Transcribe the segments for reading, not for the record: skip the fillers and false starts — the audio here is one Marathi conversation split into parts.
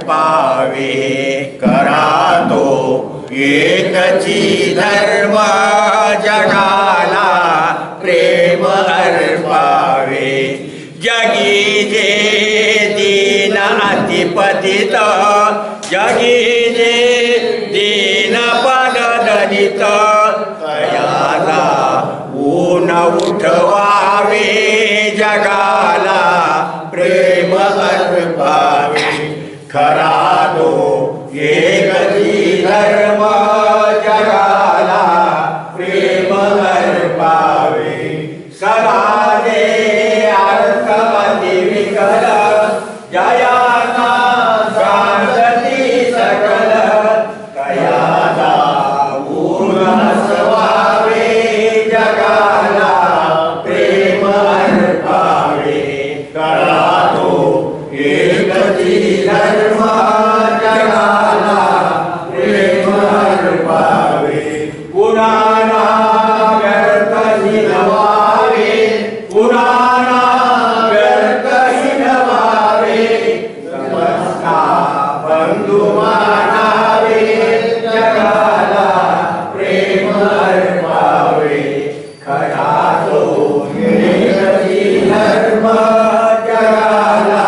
अर्पावे करा तो एकची धर्म जगाला प्रेम अर्पावे जगी जे दीन अतिपतित जगी जे दीन पददलित तयाला ऊन उठवावे जगाला प्रेम अर्पावे खरा तो एकची धर्म जगाला प्रेम अर्पावे सदा दे अर्थमती विकल जयाना शांतती सकल तयाला ऊन असवावे जगाला प्रेम अर्पावे करा तो एकची धर्म जगाला प्रेम अर्पावे पुराणा व्यर्थ हिनवावे पुराणा व्यर्थ हिनवावे समस्ता बंधू मानावे जगाला प्रेम अर्पावे खरा तो एकची धर्म जगाला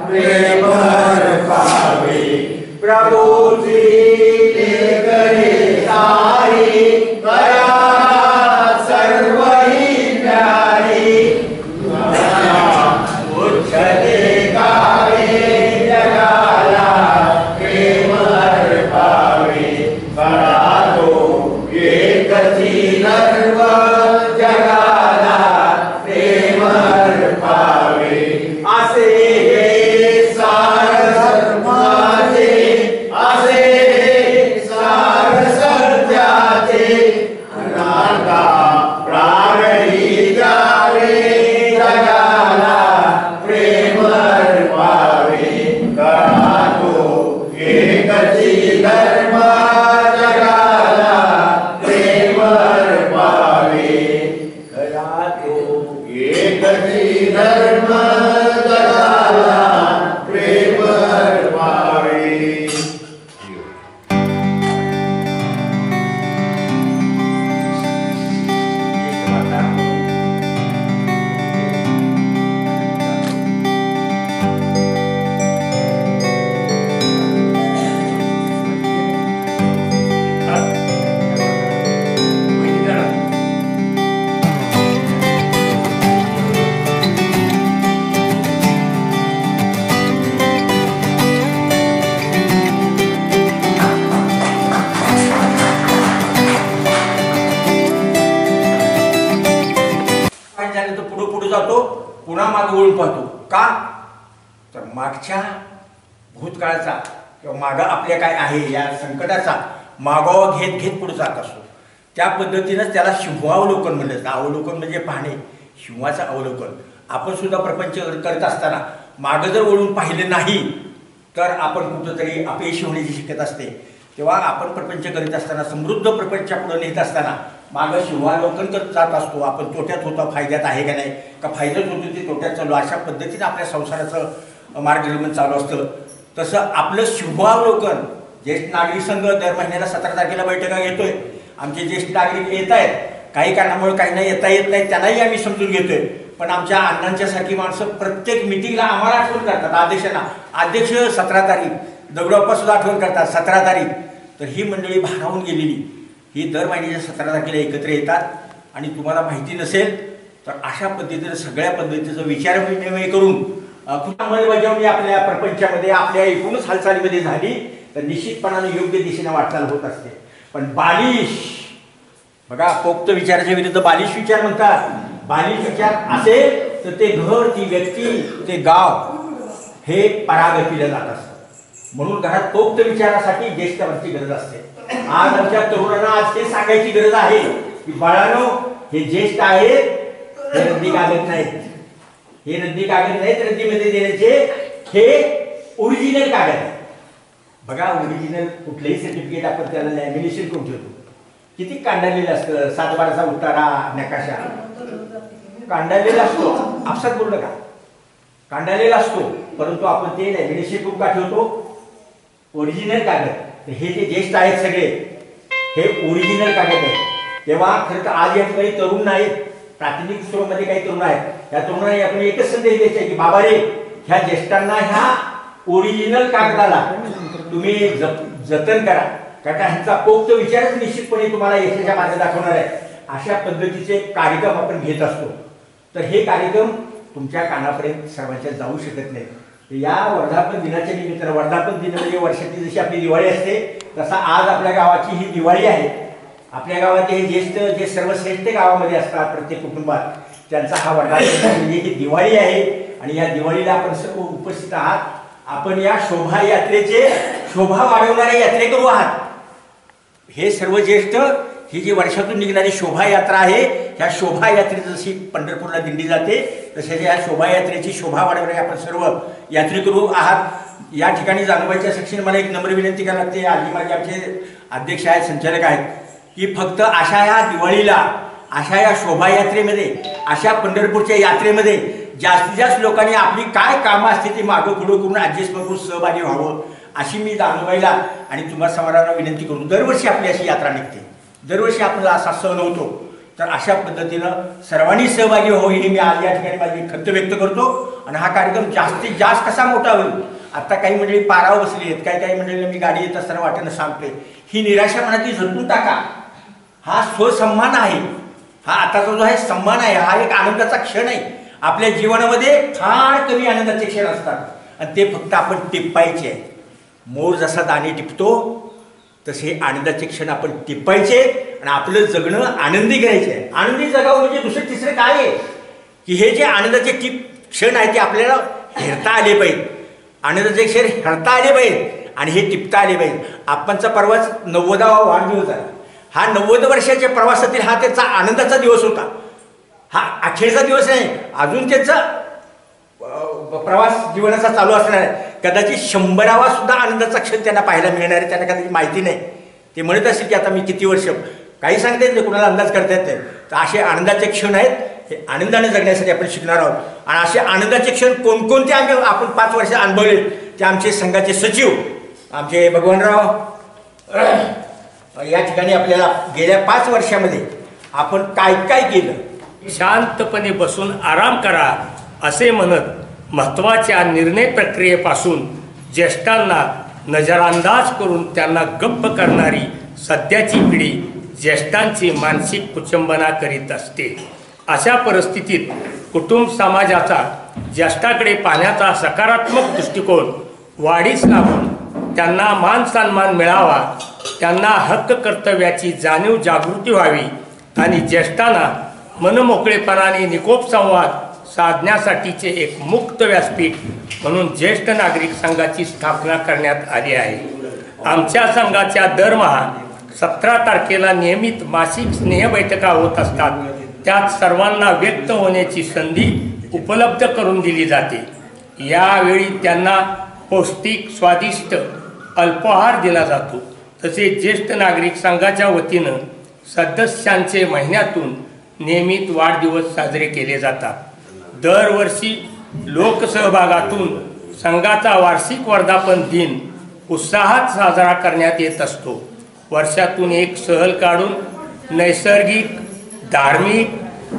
प्रेम अर्पावे प्रभूची लेकरे सारी करा सर्व ही प्यारी उच्छते गावे जगाला प्रेम अर्पावे करा तो एकची धर्म जगाला प्रेम अर्पावे असे हे सार धर्माचे असे सार सत्याचे अनाथा प्राणी जावे जगाला प्रेम अर्पावे करा तो एकची धर्म जगाला प्रेम अर्पावे करा तो एकची धर्म जगाला प्रेम अर्पावे पुढे जातो पुन्हा मागे वळून पाहतो का तर मागच्या भूतकाळाचा किंवा मागं आपल्या काय आहे या संकटाचा मागोवा घेत घेत पुढे जात असतो त्या पद्धतीनं त्याला सिंहावलोकन म्हणलं जातं अवलोकन म्हणजे पाहणे सिंहाचं अवलोकन आपण सुद्धा प्रपंच करत असताना मागं जर वळून पाहिलं नाही तर आपण कुठंतरी अपयशी होण्याची शक्यता असते तेव्हा आपण प्रपंच करीत असताना समृद्ध प्रपंच पुढे नेत असताना मागं सिंहावलोकन करत जात असतो आपण तोट्यात होतो फायद्यात आहे का नाही का फायद्यात होतो ते तोट्यात चालू अशा पद्धतीनं आपल्या संसाराचं मार्गक्रमण चालू असतं तसं आपलं सिंहावलोकन ज्येष्ठ नागरिक संघ दर महिन्याला 17 तारखेला बैठका घेतोय आमचे ज्येष्ठ नागरिक येत आहेत काही कारणामुळे काही नाही येता येत नाही त्यांनाही आम्ही समजून घेतोय पण आमच्या अण्णांच्या सारखी माणसं प्रत्येक मिटिंगला आम्हाला आठवण करतात अध्यक्षांना अध्यक्ष 17 तारीख दगडोप्पा सुद्धा आठवण करतात 17 तारीख तर ही मंडळी भारावून गेलेली ही दर महिन्याच्या 17 तारखेला एकत्र येतात आणि तुम्हाला माहिती नसेल तर अशा पद्धतीने सगळ्या पद्धतीचं विचार विनिमय करून अंमलबजावणी आपल्या प्रपंचामध्ये आपल्या एकूणच हालचालीमध्ये झाली तर निश्चितपणाने योग्य दिशेने वाटचाल होत असते पण बालिश बघा पोक्त विचाराच्या विरुद्ध बालिश विचार म्हणतात बालिश विचार असेल तर ते घर ती व्यक्ती ते गाव हे परागतीला जात असतं म्हणून घरात पोक्त विचारासाठी ज्येष्ठांची गरज असते आज आमच्या तरुणांना आज ते सांगायची गरज आहे की बाळांनो हे ज्येष्ठ आहेत हे रद्दी कागद नाहीत हे रद्दी कागद नाहीत रद्दीमध्ये देण्याचे हे ओरिजिनल कागद आहे बघा ओरिजिनल कुठलेही सर्टिफिकेट आपण त्याला लॅमिनेशन करून ठेवतो किती कांडालेलं असतं 7/12चा उतारा नकाशा कांडालेला असतो आपसात बोललं का कांडालेला असतो परंतु आपण ते लॅमिनेशन करून का ठेवतो ओरिजिनल कागद, हे जे ज्येष्ठ आहेत सगळे हे ओरिजिनल कागद आहेत. तेव्हा खरं तर आज या ठिकाणी तरुण नाहीत, प्राथमिक स्त्रोमध्ये काही तरुण आहेत. या तरुणांना आपण एकच संदेश द्यायचा आहे की बाबा रे, ह्या ज्येष्ठांना ह्या ओरिजिनल कागदाला तुम्ही जतन करा, कारण ह्यांचा पोक्त विचारच निश्चितपणे तुम्हाला यशाच्या मार्ग दाखवणार आहे. अशा पद्धतीचे कार्यक्रम आपण घेत असतो. तर हे कार्यक्रम तुमच्या कानापर्यंत सर्वांच्या जाऊ शकत नाही. या वर्धापन दिनाच्या निमित्तानं, वर्धापन दिन म्हणजे वर्षाची जशी आपली दिवाळी असते तसा आज आपल्या गावाची ही दिवाळी आहे. आपल्या गावात हे ज्येष्ठ जे सर्वश्रेष्ठ गावामध्ये असतात प्रत्येक कुटुंबात, त्यांचा हा वर्धापन म्हणजे ही दिवाळी आहे. आणि या दिवाळीला आपण सर्व उपस्थित आहात. आपण या शोभायात्रेचे शोभा वाढवणारे यात्रेकरू आहात. हे सर्व ज्येष्ठ, ही जी वर्षातून निघणारी शोभायात्रा आहे, ह्या शोभायात्रेत जशी पंढरपूरला दिंडी जाते तसे या शोभायात्रेची शोभा वाढवणारे आपण सर्व यात्रेकरू आहात. या ठिकाणी जानोबाईच्या सेक्शन मला एक नम्र विनंती करायला लागते. आधी माझे आमचे अध्यक्ष आहेत, संचालक आहेत, की फक्त अशा या दिवाळीला, अशा या शोभायात्रेमध्ये, अशा पंढरपूरच्या यात्रेमध्ये जास्तीत जास्त लोकांनी आपली काय कामं असते ती मागं पुढं करून ॲडजस्ट करून सहभागी व्हावं, अशी मी जानोबाईला आणि तुम्हा समाजाला विनंती करतो. दरवर्षी आपली अशी यात्रा निघते, दरवर्षी आपल्याला असा सण होतो. तर अशा पद्धतीनं सर्वांनी सहभागी व्हावं ही मी आज या ठिकाणी माझी खंत व्यक्त करतो. आणि हा कार्यक्रम जास्तीत जास्त कसा मोठा होईल. आता काही मंडळी पारावर बसली आहेत, काही मंडळींना मी गाडी येत असताना वाटेनं सांगते, ही निराशा मनातली झटकून टाका. हा स्वसन्मान आहे, हा आताचा जो आहे सन्मान आहे, हा एक आनंदाचा क्षण आहे. आपल्या जीवनामध्ये फार कमी आनंदाचे क्षण असतात आणि ते फक्त आपण टिपायचे आहे. मोर जसा दाणे टिपतो तसे आनंदाचे क्षण आपण टिपायचे आणि आपलं जगणं आनंदी करायचे आहे. आनंदी जगावं म्हणजे दुसरं तिसरं काय आहे की हे जे आनंदाचे क्षण आहे ते आपल्याला हेरता आले पाहिजे. आनंदाचे क्षण हेरता आले पाहिजे आणि हे टिपता आले पाहिजे. आपणचा परवाच 90वा वाढदिवस आहे. हा 90 वर्षाच्या प्रवासातील हा त्याचा आनंदाचा दिवस होता. हा अखेरचा दिवस आहे. अजून त्याचा प्रवास जीवनाचा चालू असणार आहे. कदाचित 100वा सुद्धा आनंदाचा क्षण त्यांना पाहायला मिळणार आहे. त्यांना कदाचित माहिती नाही. ते म्हणत असेल की आता मी किती वर्ष, काही सांगता येत नाही, कुणाला अंदाज करता येत नाही. तर असे आनंदाचे क्षण आहेत. हे आनंदाने जगण्यासाठी आपण शिकणार आहोत. आणि असे आनंदाचे क्षण कोणकोणते आपण 5 वर्ष अनुभवले ते आमचे संघाचे सचिव आमचे भगवानराव या ठिकाणी आपल्याला गेल्या 5 वर्षामध्ये आपण काय काय केलं. शांतपणे बसून आराम करा असे म्हणत महत्त्वाच्या निर्णय प्रक्रियेपासून ज्येष्ठांना नजरअंदाज करून त्यांना गप्प करणारी सध्याची पिढी ज्येष्ठांची मानसिक कुचंबना करीत असते. अशा परिस्थितीत कुटुंब समाजाचा ज्येष्ठाकडे पाहण्याचा सकारात्मक दृष्टिकोन वाढीस लागून त्यांना मान सन्मान मिळावा, त्यांना हक्क कर्तव्याची जाणीव जागृती व्हावी आणि ज्येष्ठांना मनमोकळेपणाने निकोप संवाद साधण्यासाठीचे एक मुक्त व्यासपीठ म्हणून ज्येष्ठ नागरिक संघाची स्थापना करण्यात आली आहे. आमच्या संघाच्या दरमहा 17 तारखेला नियमित मासिक स्नेह बैठका होत असतात. त्यात सर्वांना व्यक्त होण्याची संधी उपलब्ध करून दिली जाते. यावेळी त्यांना पौष्टिक स्वादिष्ट अल्पाहार दिला जातो. तसेच ज्येष्ठ नागरिक संघाच्या वतीनं सदस्यांचे महिन्यातून नियमित वाढदिवस साजरे केले जातात. दरवर्षी लोकसहभागातून संघाचा वार्षिक वर्धापन दिन उत्साहात साजरा करण्यात येत असतो. वर्षातून एक सहल काढून नैसर्गिक, धार्मिक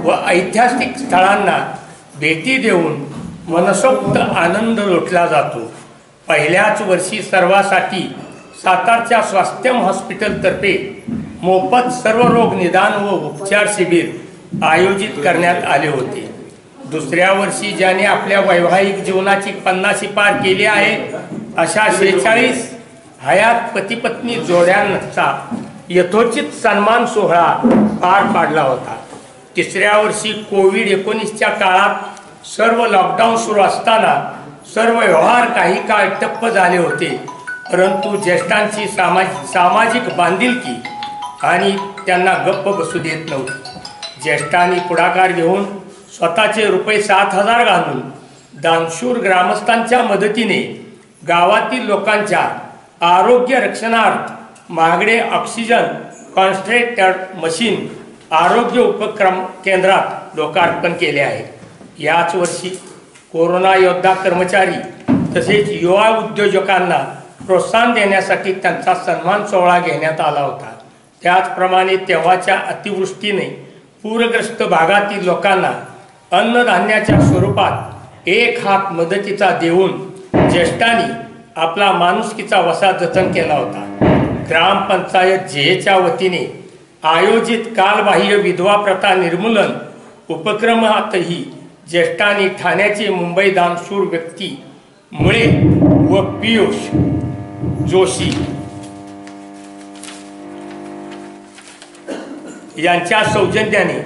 व ऐतिहासिक स्थळांना भेटी देऊन मनसोक्त आनंद लुटला जातो. पहिल्याच वर्षी सर्वांसाठी सातारच्या स्वास्थ्यम हॉस्पिटलतर्फे मोफत सर्व रोग निदान व उपचार शिबिर आयोजित करण्यात आले होते. दुसऱ्या वर्षी ज्याने आपल्या वैवाहिक जीवनाची 50 पार केली आहे अशा 46 हयात पती पत्नी जोड्यांचा यथोचित सन्मान सोहळा पार पाडला होता. तिसऱ्या वर्षी कोविड-19च्या काळात सर्व लॉकडाऊन सुरू असताना सर्व व्यवहार काही काळ ठप्प झाले होते. परंतु ज्येष्ठांची सामाजिक बांधिलकी आणि त्यांना गप्प बसू देत नव्हती. ज्येष्ठांनी पुढाकार घेऊन स्वतःचे ₹7,000 घालून दानशूर ग्रामस्थांच्या मदतीने गावातील लोकांच्या आरोग्य रक्षणार्थ महागडे ऑक्सिजन कॉन्सन्ट्रेटर मशीन आरोग्य उपक्रम केंद्रात लोकार्पण केले आहे. याच वर्षी कोरोना योद्धा कर्मचारी तसेच युवा उद्योजकांना प्रोत्साहन देण्यासाठी त्यांचा सन्मान सोहळा घेण्यात आला होता. त्याचप्रमाणे तेव्हाच्या अतिवृष्टीने पूरग्रस्त भागातील लोकांना अन्नधान्याच्या स्वरूपात एक हात मदतीचा देऊन ज्येष्ठांनी आपला माणुसकीचा वसा जतन केला होता. ग्रामपंचायत जेच्या वतीने आयोजित कालबाह्य विधवा प्रथा निर्मूलन उपक्रमातही ज्येष्ठांनी ठाण्याचे मुंबई दानशूर व्यक्ती मुळे व पियुष जोशी यांच्या सौजन्याने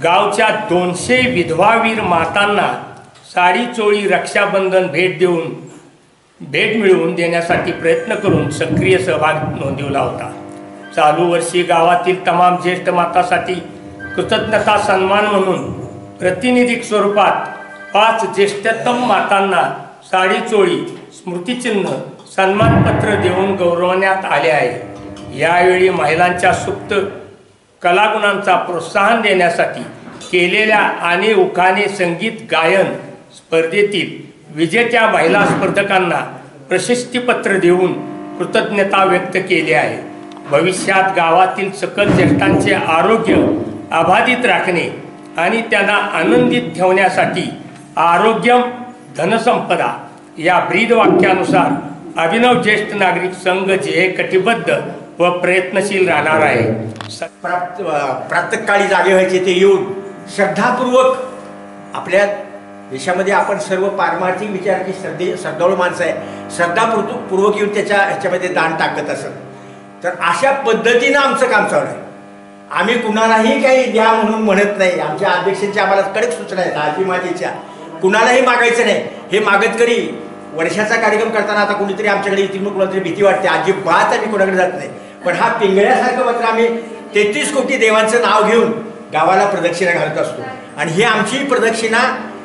गावच्या 200 विधवावीर मातांना साडी चोळी रक्षाबंधन भेट मिळवून देण्यासाठी प्रयत्न करून सक्रिय सहभाग नोंदवला होता. चालू वर्षी गावातील तमाम ज्येष्ठ मातांसाठी कृतज्ञता सन्मान म्हणून प्रातिनिधिक स्वरूपात 5 ज्येष्ठतम मातांना साडी चोळी स्मृतिचिन्ह सन्मानपत्र देऊन गौरवण्यात आले आहे. यावेळी महिलांच्या सुप्त कलागुणांचा प्रोत्साहन देण्यासाठी केलेल्या आणि उखाणे संगीत गायन स्पर्धेतील विजेत्या महिला स्पर्धकांना प्रशस्तीपत्र देऊन कृतज्ञता व्यक्त केली आहे. भविष्यात गावातील सकल ज्येष्ठांचे आरोग्य अबाधित राखणे आणि त्यांना आनंदित ठेवण्यासाठी आरोग्यम धनसंपदा या ब्रीद वाक्यानुसार अभिनव ज्येष्ठ नागरिक संघ जे कटिबद्ध व प्रयत्नशील राहणार आहे. प्रातःकाळी जागे व्हायचे ते येऊन श्रद्धापूर्वक आपल्या देशामध्ये आपण सर्व पारमार्थिक विचाराची श्रद्धाळू माणसं आहे. श्रद्धापूर्वक येऊन ह्याच्यामध्ये दान टाकत असत. तर अशा पद्धतीनं आमचं काम चालू आहे. आम्ही कुणालाही काही द्या म्हणून म्हणत नाही. आमच्या अध्यक्षांच्या आम्हाला कडक सूचना आहेत आजी माझीच्या कुणालाही मागायचं नाही. हे मागत करी वर्षाचा कार्यक्रम करताना आता कोणीतरी आमच्याकडे येतील मग कुणाला तरी भीती वाटते. अजिबात आम्ही कोणाकडे जात नाही. पण हा पिंगळ्यासारखं मात्र आम्ही 33 कोटी देवांचं नाव घेऊन गावाला प्रदक्षिणा घालत असतो. आणि ही आमची प्रदक्षिणा,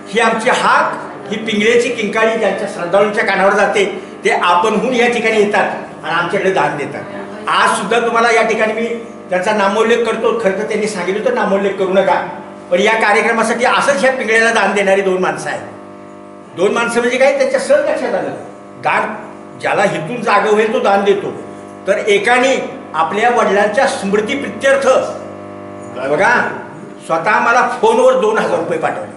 ही आमची हाक, ही पिंगळ्याची किंकाळी ज्यांच्या श्रद्धाळूंच्या कानावर जाते ते आपणहून या ठिकाणी येतात आणि आमच्याकडे दान देतात. आज सुद्धा तुम्हाला या ठिकाणी मी त्याचा नामोल्लेख करतो. खरं तर त्यांनी सांगितलं तर नामोल्लेख करू नका, पण या कार्यक्रमासाठी असंच ह्या पिंगळ्याला दान देणारी 2 माणसं आहेत. 2 माणसं म्हणजे काय, त्यांच्या सहज लक्षात आलं दान ज्याला हितून जागा होईल तो दान देतो. तर एकाने आपल्या वडिलांच्या स्मृतीप्रित्यर्थ बघा स्वतः मला फोनवर 2000 रुपये पाठवले.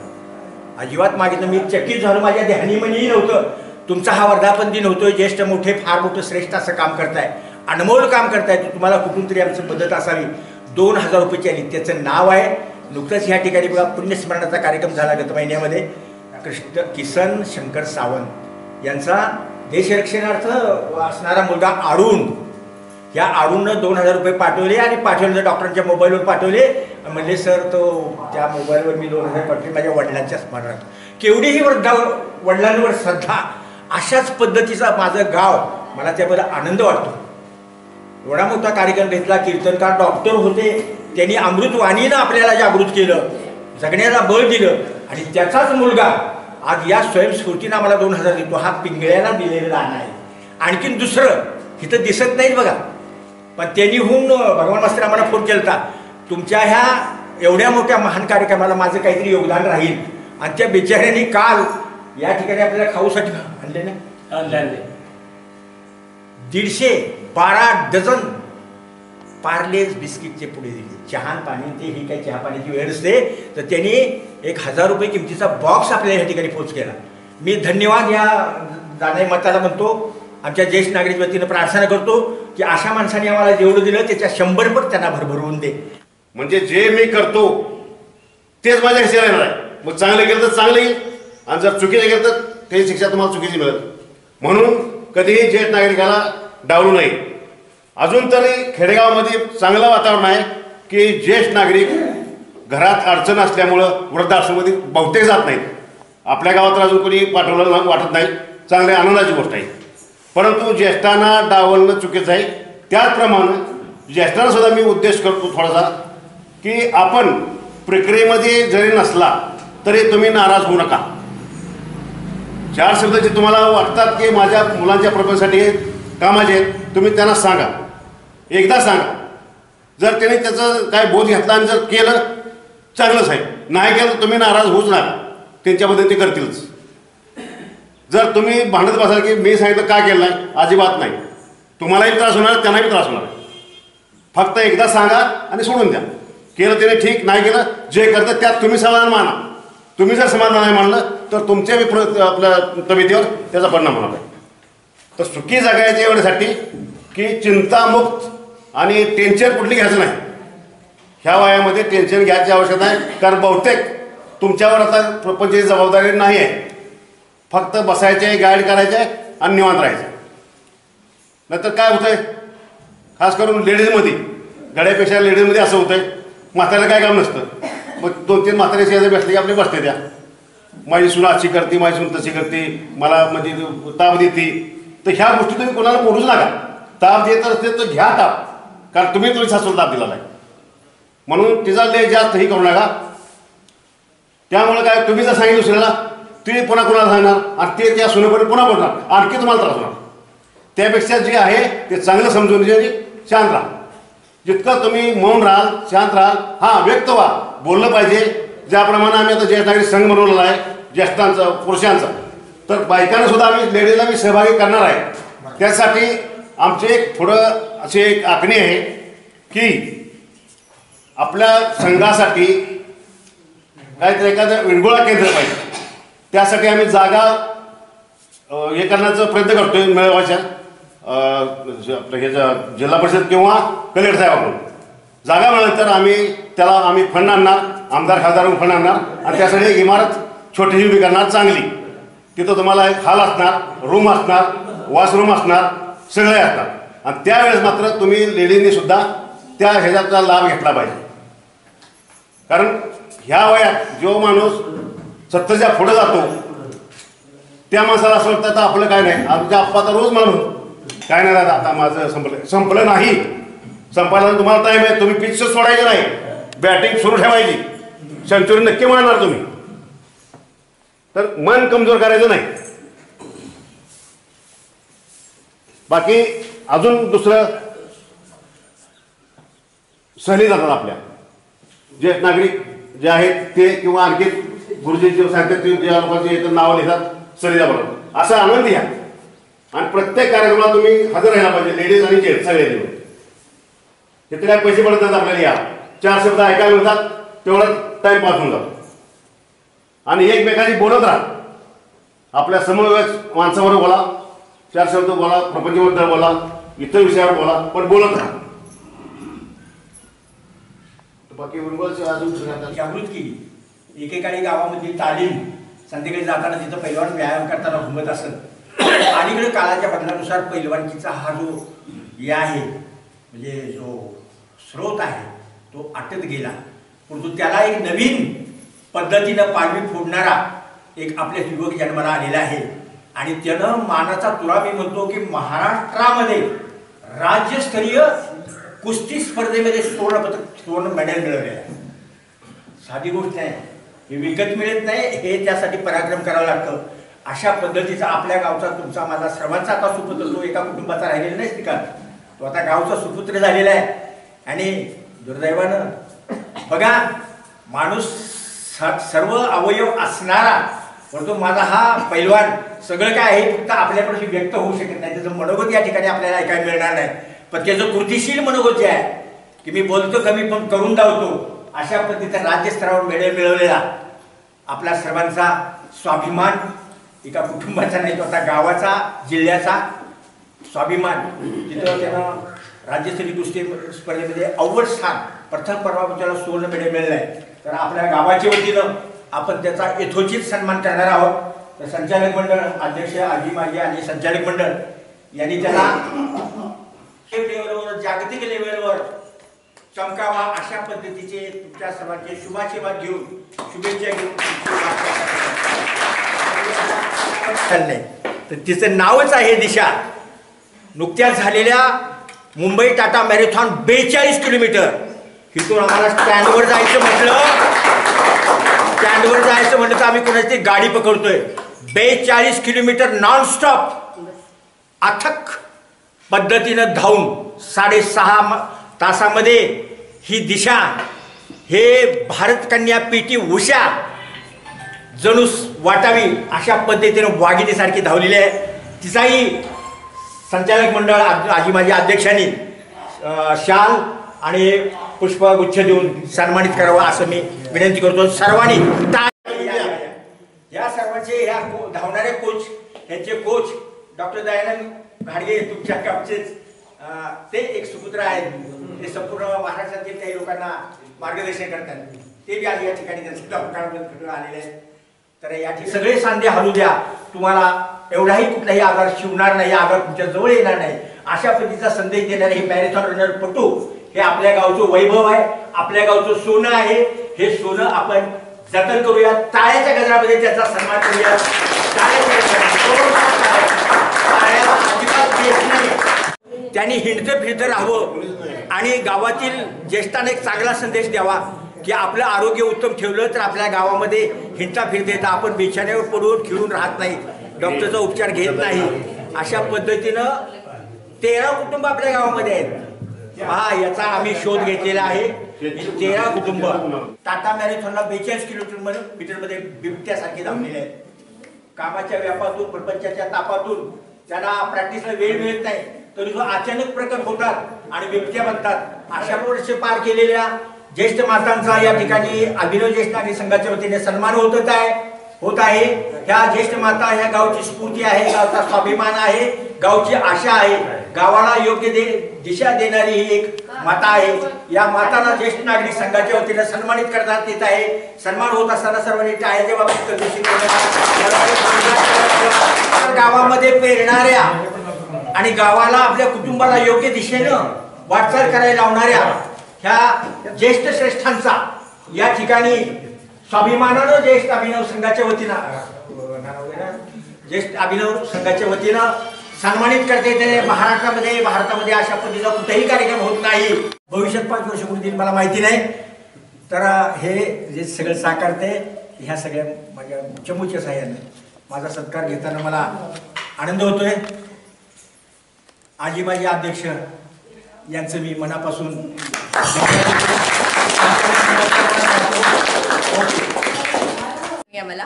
अजिबात मागितलं. मी चकित झालो. माझ्या ध्यानीमनीही नव्हतं. तुमचा हा वर्धापन दिन होतोय, ज्येष्ठ मोठे फार मोठं श्रेष्ठ असं काम करताय, अनमोल काम करताय, तुम्हाला कुठून तरी आमची मदत असावी. 2000 रुपयाची आली. त्याचं नाव आहे, नुकतंच ह्या ठिकाणी बघा पुण्यस्मरणाचा कार्यक्रम झाला गत महिन्यामध्ये. कृष्ण किसन शंकर सावंत यांचा देशरक्षणार्थ असणारा मुलगा आरुण, या आरुणनं 2000 रुपये पाठवले आणि पाठवले डॉक्टरांच्या मोबाईलवर पाठवले. म्हणले सर तो त्या मोबाईलवर मी 2000 पाठवले माझ्या वडिलांच्या स्मरणार्थ. केवढीही वडिलांवर श्रद्धा. अशाच पद्धतीचा माझं गाव, मला त्याबद्दल आनंद वाटतो. एवढा मोठा कार्यक्रम घेतला. कीर्तनकार डॉक्टर होते, त्यांनी अमृतवाणीनं आपल्याला जागृत केलं, जगण्याला बळ दिलं. आणि त्याचाच मुलगा आज या स्वयंस्फूर्तीनं आम्हाला 2000 देतो. हा पिंगळ्याला दिलेलं दान आहे. आणखीन दुसरं इथं दिसत नाहीत बघा, पण त्यांनी होऊन भगवान मास्तर आम्हाला फोन केला, तुमच्या ह्या एवढ्या मोठ्या महान कार्यक्रमाला माझं काहीतरी योगदान राहील. आणि त्या बिचाऱ्यांनी काल या ठिकाणी आपल्याला खाऊसाठी आणले ना, 112 डझन पार्लेज बिस्किटचे पुढे दिले. चहान पाणी ते ही काही चहा पाण्याची वेळ असते, तर त्यांनी 1000 रुपये किमतीचा बॉक्स आपल्याला या ठिकाणी पोच केला. मी धन्यवाद या जाण्या मताला म्हणतो. आमच्या ज्येष्ठ नागरिक वतीनं प्रार्थना करतो की अशा माणसाने आम्हाला जेवढं दिलं त्याच्या 100 पट त्यांना भरभरवून दे. म्हणजे जे मी करतो तेच माझ्या हिशेला येणार आहे. मग चांगलं केलं तर चांगलं येईल, आणि जर चुकीचं केलं तर त्याची शिक्षा तुम्हाला चुकीची मिळेल. म्हणून कधीही ज्येष्ठ नागरिकाला डावलू नये. अजून तरी खेडेगावामध्ये चांगलं वातावरण आहे की ज्येष्ठ नागरिक घरात अडचण असल्यामुळं वृद्धाश्रममध्ये बहुतेक जात नाहीत. आपल्या गावात अजून कोणी पाठवलं वाटत नाही, चांगल्या आनंदाची गोष्ट आहे. परंतु ज्येष्ठांना डावलणं चुकीचं आहे. त्याचप्रमाणे ज्येष्ठांना सुद्धा मी उद्देश करतो थोडासा की आपण प्रक्रियेमध्ये जरी नसला तरी तुम्ही नाराज होऊ नका. 4 शब्द जे तुम्हाला वाटतात की माझ्या मुलांच्या प्रगतीसाठी कामाचे आहेत, तुम्ही त्यांना सांगा, एकदा सांगा. जर त्यांनी त्याचं काय बोध घेतला आणि जर केलं चांगलंच आहे, नाही केलं तर तुम्ही नाराज होऊच नका, त्यांच्यामध्ये ते करतीलच. जर तुम्ही भांडत बसाल की मी सांगितलं का केलं नाही, अजिबात नाही. तुम्हालाही त्रास होणार, त्यांनाही त्रास होणार. फक्त एकदा सांगा आणि सोडून द्या. केलं त्याने ठीक, नाही केलं जे करतं त्यात तुम्ही समाधान माना. तुम्ही जर समाधान नाही मानलं तर तुमच्या आपल्या तब्येतीवर त्याचा परिणाम होणार आहे. तर सुखी जगायच्या एवढ्यासाठी की चिंतामुक्त आणि टेन्शन कुठली घ्यायचं नाही. ह्या वयामध्ये टेन्शन घ्यायची आवश्यकता आहे, कारण बहुतेक तुमच्यावर आता प्रपंचाची जबाबदारी नाही आहे. फक्त बसायचे, गाईड करायचे आणि निवांत राहायचे. नाहीतर काय होतंय, खास करून लेडीजमध्ये, गड्यापेक्षा लेडीजमध्ये असं होतंय, म्हाताऱ्याला काय काम नसतं. मग 2-3 म्हातारे शेजारी बसले की आपले बसते त्या, माझी सून अशी करते, माझी सून तशी करते, मला म्हणजे ताप देते. तर ह्या गोष्टी तुम्ही कोणाला बोलूच नका. ताप देत असते तर घ्या ताप, कारण तुम्ही सासूला ताप दिला नाही म्हणून तिचा लय जास्त ही करू नका. त्यामुळे काय, तुम्ही जर सांगितलं दुसऱ्याला, तुम्ही पुन्हा कोणाला सांगणार आणि ते त्या सुनेपर्यंत पुन्हा बोलणार, आणखी तुम्हाला त्रास होणार. त्यापेक्षा जे आहे ते चांगलं समजून घ्यायचे, शांत राहा. जितकं तुम्ही मौन राहाल, शांत राहाल, हां व्यक्त व्हा, बोललं पाहिजे. ज्याप्रमाणे आम्ही आता ज्येष्ठ नागरिक संघ बनवलेला आहे, ज्येष्ठांचा, पुरुषांचा, तर बायकांना सुद्धा आम्ही लेडीजला मी सहभागी करणार आहे. त्यासाठी आमचे एक थोडं असे एक आखणी आहे की आपल्या संघासाठी काहीतरी एखादं विरंगुळा केंद्र पाहिजे. त्यासाठी आम्ही जागा हे करण्याचा प्रयत्न करतोय, मिळवायच्या आपलं हे जिल्हा परिषद किंवा कलेक्टर साहेबाकडून. जागा मिळाल्यानंतर आम्ही फंड आणणार, आमदार खासदार फंड आणणार आणि त्यासाठी एक इमारत छोटीशी उभी करणार चांगली. तिथं तुम्हाला एक हॉल असणार, रूम असणार, वॉशरूम असणार, सगळे असणार. आणि त्यावेळेस मात्र तुम्ही लेडीजनी सुद्धा त्या ह्याच्याचा लाभ घेतला पाहिजे. कारण ह्या वयात जो माणूस 70च्या पुढे जातो त्या माणसाला असं वाटतं आता आपलं काय नाही. आमच्या आप्पा तर रोज म्हणून काय नाही दादा आता माझं संपलं नाही. संपायला तुम्हाला टाईम आहे, तुम्ही पिच सोडायचं नाही, बॅटिंग सुरू ठेवायची, सेंचुरी नक्की मारणार तुम्ही. तर मन कमजोर करायचं नाही. बाकी अजून दुसरं, सहली जातात आपल्या ज्येष्ठ नागरिक जे आहेत ते, किंवा आणखी गुरुजी जे सांगतात ते, ज्या लोकांचे इथं नावं लिहितात सहलीला बरोबर, असा आनंद घ्या. आणि प्रत्येक कार्यक्रमाला तुम्ही हजर राहायला पाहिजे, लेडीज आणि जेंट्स सगळे. तिथे काय पैसे पडत नाहीत आपल्याला, या 4 शब्द ऐकायला मिळतात, तेवढा टाइम पास होऊन जातो. आणि एकमेकांची बोलत राहा, आपल्या समवयस्क माणसाबरोबर बोला, 4 शब्द बोला, प्रपंचाबद्दल बोला, इतर विषयावर बोला, पण बोलत राहा. बाकी अजून जागृत केली. एकेकाळी गावामध्ये तालीम, संध्याकाळी जाताना तिथं पैलवान व्यायाम करताना घुमत असत. अलीकडे काळाच्या बदलानुसार पैलवानकीचा हा जो हे आहे, म्हणजे जो स्रोत आहे तो आटत गेला. परंतु त्याला एक नवीन पद्धतीनं पालवी फोडणारा एक आपल्या युवक जन्माला आलेला आहे. आणि त्यानं मानाचा तुरा मी म्हणतो की महाराष्ट्रामध्ये राज्यस्तरीय कुस्ती स्पर्धेमध्ये सुवर्ण मेडल मिळवलेलं आहे. साधी गोष्ट नाही, हे विकत मिळत नाही, हे त्यासाठी पराक्रम करावं लागतं. अशा पद्धतीचा आपल्या गावचा, तुमचा, माझा सर्वांचा आता सुपुत्र, जो एका कुटुंबाचा राहिलेला नाही ठिकाण, तो आता गावचा सुपुत्र झालेला आहे. आणि दुर्दैवानं बघा, माणूस सर्व अवयव असणारा, परंतु माझा हा पैलवान सगळं काय आहे फक्त आपल्याकडे व्यक्त होऊ शकत नाही. त्याचं मनोगत या ठिकाणी आपल्याला ऐकायला मिळणार नाही. पण त्याचं कृतीशील मनोगत जे आहे की मी बोलतो कमी पण करून धावतो, अशा पद्धतीचा राज्यस्तरावर मेडल मिळवलेला आपला सर्वांचा स्वाभिमान, एका कुटुंबाचा नाही तो आता गावाचा, जिल्ह्याचा स्वाभिमान. तिथं त्यानं राज्यस्तरीय कुस्ती स्पर्धेमध्ये अव्वल स्थान, प्रथम पर्वावर त्याला सुवर्ण मेडल मिळालं आहे. तर आपल्या गावाच्या वतीनं आपण त्याचा यथोचित सन्मान करणार आहोत. तर संचालक मंडळ, अध्यक्ष आजी माजी आणि संचालक मंडळ यांनी त्याला लेवलवर, जागतिक लेवलवर चमकावा अशा पद्धतीचे तुमच्या सर्वांचे शुभाशीर्वाद घेऊन, शुभेच्छा घेऊन चाललंय. तर तिचं नावच आहे दिशा. नुकत्याच झालेल्या मुंबई टाटा मॅरेथॉन 42 किलोमीटर. इथून आम्हाला स्टँडवर जायचं म्हटलं तर आम्ही कोणाची गाडी पकडतोय. 42 किलोमीटर नॉनस्टॉप अथक पद्धतीनं धावून 6.5 तासामध्ये ही दिशा, हे भारत कन्या पीटी उषा जणू वाटावी अशा पद्धतीनं वाघिणीसारखी धावलेली आहे. तिचाही संचालक मंडळ आजी माझ्या अध्यक्षांनी शाल आणि पुष्पगुच्छ देऊन सन्मानित करावा असं मी विनंती करतो. सर्वांनी या सर्वांचे ह्या धावणारे कोच यांचे कोच डॉक्टर दयानंद घाडगे तुमच्या गावचेच ते एक सुपुत्र आहेत. ते संपूर्ण महाराष्ट्रातील काही लोकांना मार्गदर्शन करतात. ते बी आज या ठिकाणी त्यांचे डॉक्टरांकडून आलेले आहेत. तर या ठिकाणी सगळे सांधे हलू द्या, तुम्हाला एवढाही कुठलाही आजार शिवणार नाही, आजार तुमच्या जवळ येणार नाही अशा पद्धतीचा संदेश देणारे हे मॅरेथॉन रनर पटू हे आपल्या गावचं वैभव आहे, आपल्या गावचं सोनं आहे. हे सोनं आपण जतन करूया. टाळ्याच्या गजरामध्ये त्याचा सन्मान करूया. त्यांनी हिंडतं फिरतं राहावं आणि गावातील ज्येष्ठांना एक चांगला संदेश द्यावा की आपलं आरोग्य उत्तम ठेवलं तर आपल्या गावामध्ये हिंडता फिरता येतं. आपण बिछाण्यावर पडून खिळून राहत नाही, डॉक्टरचा उपचार घेत नाही. अशा पद्धतीनं 13 कुटुंब आपल्या गावामध्ये आहेत. हा याचा आम्ही शोध घेतलेला आहे. 13 कुटुंब टाटा मॅरेथॉनला 42 किलोमीटरमध्ये बिबट्यासारखे धावलेले आहेत. कामाच्या व्यापातून प्रपंचाच्या तापातून त्यांना प्रॅक्टिसला वेळ मिळत नाही तरी जो अचानक प्रकट होतात आणि बिबट्या बनतात. अशा वर्ष पार केलेल्या ज्येष्ठ मातांचा या ठिकाणी अभिनव ज्येष्ठ नागरिक संघाच्या वतीने सन्मान होत आहे. ह्या ज्येष्ठ माता ह्या गावची स्फूर्ती आहे, गावचा स्वाभिमान आहे, गावची आशा आहे. गावाला योग्य दिशा देणारी ही एक माता आहे. या मातांना ज्येष्ठ नागरिक संघाच्या वतीने सन्मानित करण्यात येत आहे. सन्मान होत असताना सर्वांनी टाळ्याच्या बाबतीत गावामध्ये पेरणाऱ्या आणि गावाला आपल्या कुटुंबाला योग्य दिशेनं वाटचाल करायला लावणाऱ्या ह्या ज्येष्ठ श्रेष्ठांचा या ठिकाणी स्वाभिमानानं ज्येष्ठ अभिनव संघाच्या वतीनं सन्मानित करते येते. भारतामध्ये अशा पद्धतीचा कुठेही कार्यक्रम होत नाही. भविष्यात 5 वर्ष कुठे मला माहिती नाही. तर हे जे सगळं साकारते ह्या सगळ्या माझ्या चमूच्या साह्याने माझा सत्कार घेताना मला आनंद होतोय. आजी माझे अध्यक्ष यांचं मी मनापासून मला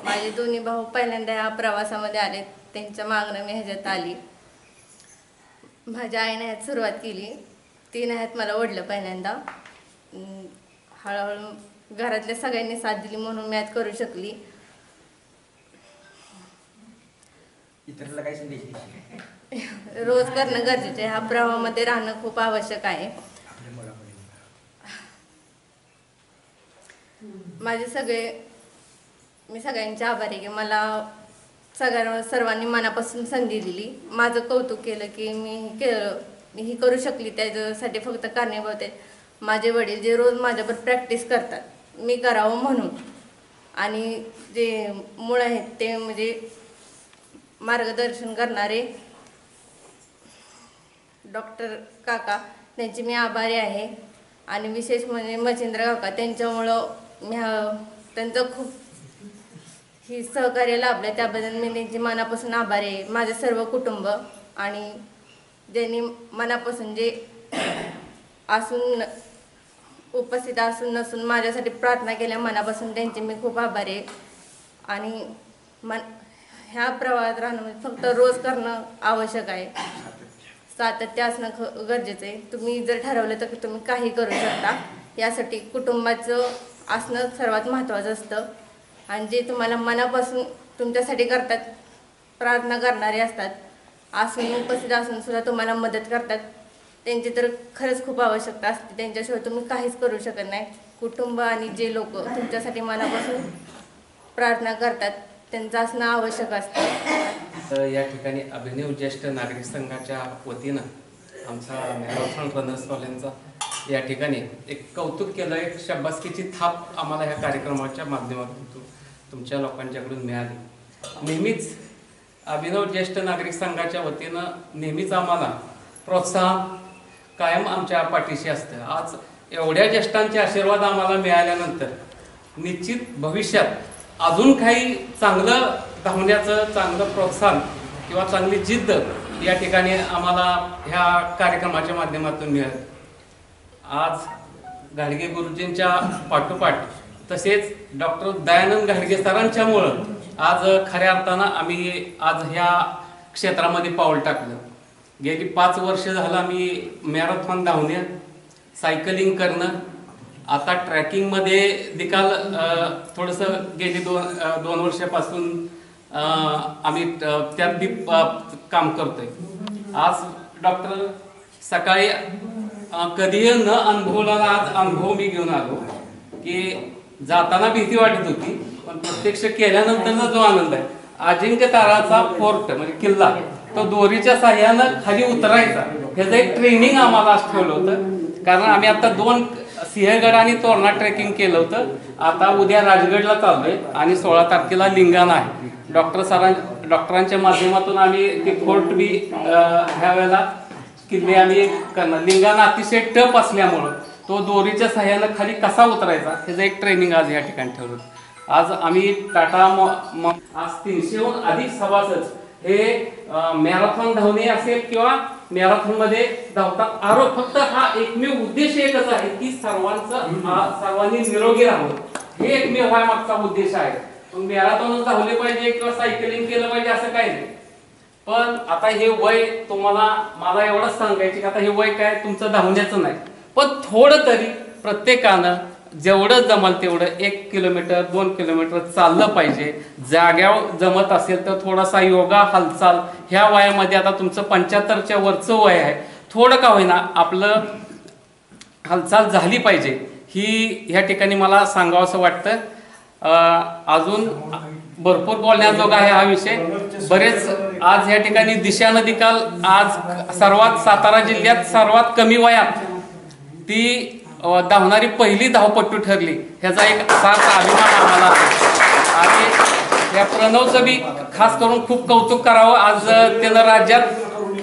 माझे दोन्ही भाऊ पहिल्यांदा या प्रवासामध्ये आले. त्यांच्या मागणं मी ह्याच्यात आली. माझ्या आईने ह्यात सुरुवात केली. तिने ह्यात मला ओढलं पहिल्यांदा. हळूहळू घरातल्या सगळ्यांनी साथ दिली म्हणून मी ह्यात करू शकली. इतरांना काय संदेश रोज करणं गरजेचं आहे. ह्या प्रवाहामध्ये राहणं खूप आवश्यक आहे. मी सगळ्यांचे आभारी आहे की मला सर्वांनी मनापासून संधी दिली. माझं कौतुक केलं की मी ही करू शकली. त्याच्यासाठी फक्त कारणीभूत आहेत माझे वडील, जे रोज माझ्याबरोबर प्रॅक्टिस करतात मी करावं म्हणून. आणि जे मूळ आहेत ते म्हणजे मार्गदर्शन करणारे डॉक्टर काका, त्यांची मी आभारी आहे. आणि विशेष म्हणजे मच्छिंद्र काका, त्यांच्यामुळं त्यांचं खूप ही सहकार्य लाभलं. त्याबद्दल मी त्यांची मनापासून आभारी आहे. माझे सर्व कुटुंब आणि ज्यांनी मनापासून जे असून उपस्थित असून नसून माझ्यासाठी प्रार्थना केल्या मनापासून त्यांचे मी खूप आभारी आहे. आणि ह्या प्रवाहात राहणं फक्त रोज करणं आवश्यक आहे. सातत्य असणं गरजेचं आहे. तुम्ही जर ठरवलं तर तुम्ही काही करू शकता. यासाठी कुटुंबाचं असणं सर्वात महत्त्वाचं असतं. आणि जे तुम्हाला मनापासून तुमच्यासाठी करतात, प्रार्थना करणारे असतात, असून उपस्थित असून सुद्धा तुम्हाला मदत करतात, त्यांची तर खरंच खूप आवश्यकता असते. त्यांच्याशिवाय तुम्ही काहीच करू शकत नाही. कुटुंब आणि जे लोक तुमच्यासाठी मनापासून प्रार्थना करतात त्यांचं असणं आवश्यक असतं. तर या ठिकाणी अभिनव ज्येष्ठ नागरिक संघाच्या वतीनं आमचा मॅरेथॉन रनर्सवाल्यांचा या ठिकाणी एक कौतुक केलं. एक शाबासकीची थाप आम्हाला ह्या कार्यक्रमाच्या माध्यमातून तुमच्या लोकांच्याकडून मिळाली. नेहमीच अभिनव ज्येष्ठ नागरिक संघाच्या वतीनं नेहमीच आम्हाला प्रोत्साहन कायम आमच्या पाठीशी असतं. आज एवढ्या ज्येष्ठांचे आशीर्वाद आम्हाला मिळाल्यानंतर निश्चित भविष्यात अजून काही चांगलं धावण्याचं चांगलं प्रोत्साहन किंवा चांगली जिद्द या ठिकाणी आम्हाला ह्या कार्यक्रमाच्या माध्यमातून मिळाली. आज घाडगे गुरुजींच्या पाठोपाठ तसेच डॉक्टर दयानंद घाडगे सरांच्यामुळं आज खऱ्या अर्थानं आम्ही आज ह्या क्षेत्रामध्ये पाऊल टाकलं. गेली 5 वर्ष झालं आम्ही मॅरेथॉन धावणे, सायकलिंग करणं, आता ट्रॅकिंगमध्ये देखील थोडंसं गेली 2 वर्षापासून आम्ही त्यात बी काम करतोय. आज डॉक्टर सकाळी कधीही न अनुभवलेला आज अनुभव मी घेऊन आलो की जाताना भीती वाटत होती, पण प्रत्यक्ष केल्यानंतरचा जो आनंद आहे, अजिंक्य ताराचा फोर्ट म्हणजे किल्ला तो दोरीच्या साह्यानं खाली उतरायचा, ह्याचं एक ट्रेनिंग आम्हाला आज ठेवलं होतं. कारण आम्ही आता 2 सिंहगड आणि तोरणा ट्रेकिंग केलं होतं. आता उद्या राजगडला चाललोय आणि 16 तारखेला लिंगाणा आहे. डॉक्टरांच्या माध्यमातून आम्ही ते फोर्ट बी ह्या वेळेला किल्ले आम्ही करणार. लिंगाणा अतिशय टफ असल्यामुळं तो दोरीच्या साह्यानं खाली कसा उतरायचा ह्याचं एक ट्रेनिंग आज या ठिकाणी ठेवलं. आज आम्ही टाटा आज 300हून अधिक सभासद हे मॅरेथॉन धावणे असेल किंवा मॅरेथॉन मध्ये धावतात. फक्त हा एकमेव उद्देश एकच आहे की सर्वांनी निरोगी राहावं, हे एकमेव हा मागचा उद्देश आहे. मॅरेथॉन धावले पाहिजे किंवा सायकलिंग केलं पाहिजे असं काही नाही. पण आता हे वय मला एवढंच सांगायचं की आता हे वय काय तुमचं धावण्याचं नाही, पण थोडं तरी प्रत्येकानं जेवढं जमल तेवढं 1 किलोमीटर 2 किलोमीटर चाललं पाहिजे. जाग्यावर जमत असेल तर थोडासा योगा हालचाल ह्या वयामध्ये, आता तुमचं 75च्या वरचं वय आहे, थोडं का होईना आपलं हालचाल झाली पाहिजे, ही ह्या ठिकाणी मला सांगावं असं वाटतं. अजून भरपूर बोलण्याजोगा आहे हा विषय. बरेच आज ह्या ठिकाणी दिशा नदी काल आज सातारा जिल्ह्यात सर्वात कमी वयात ती धावणारी पहिली धावपट्टू ठरली, ह्याचा एक सार्थ अभिमान आम्हाला आहे. आणि या प्रणवचं बी खास करून खूप कौतुक करावं. आज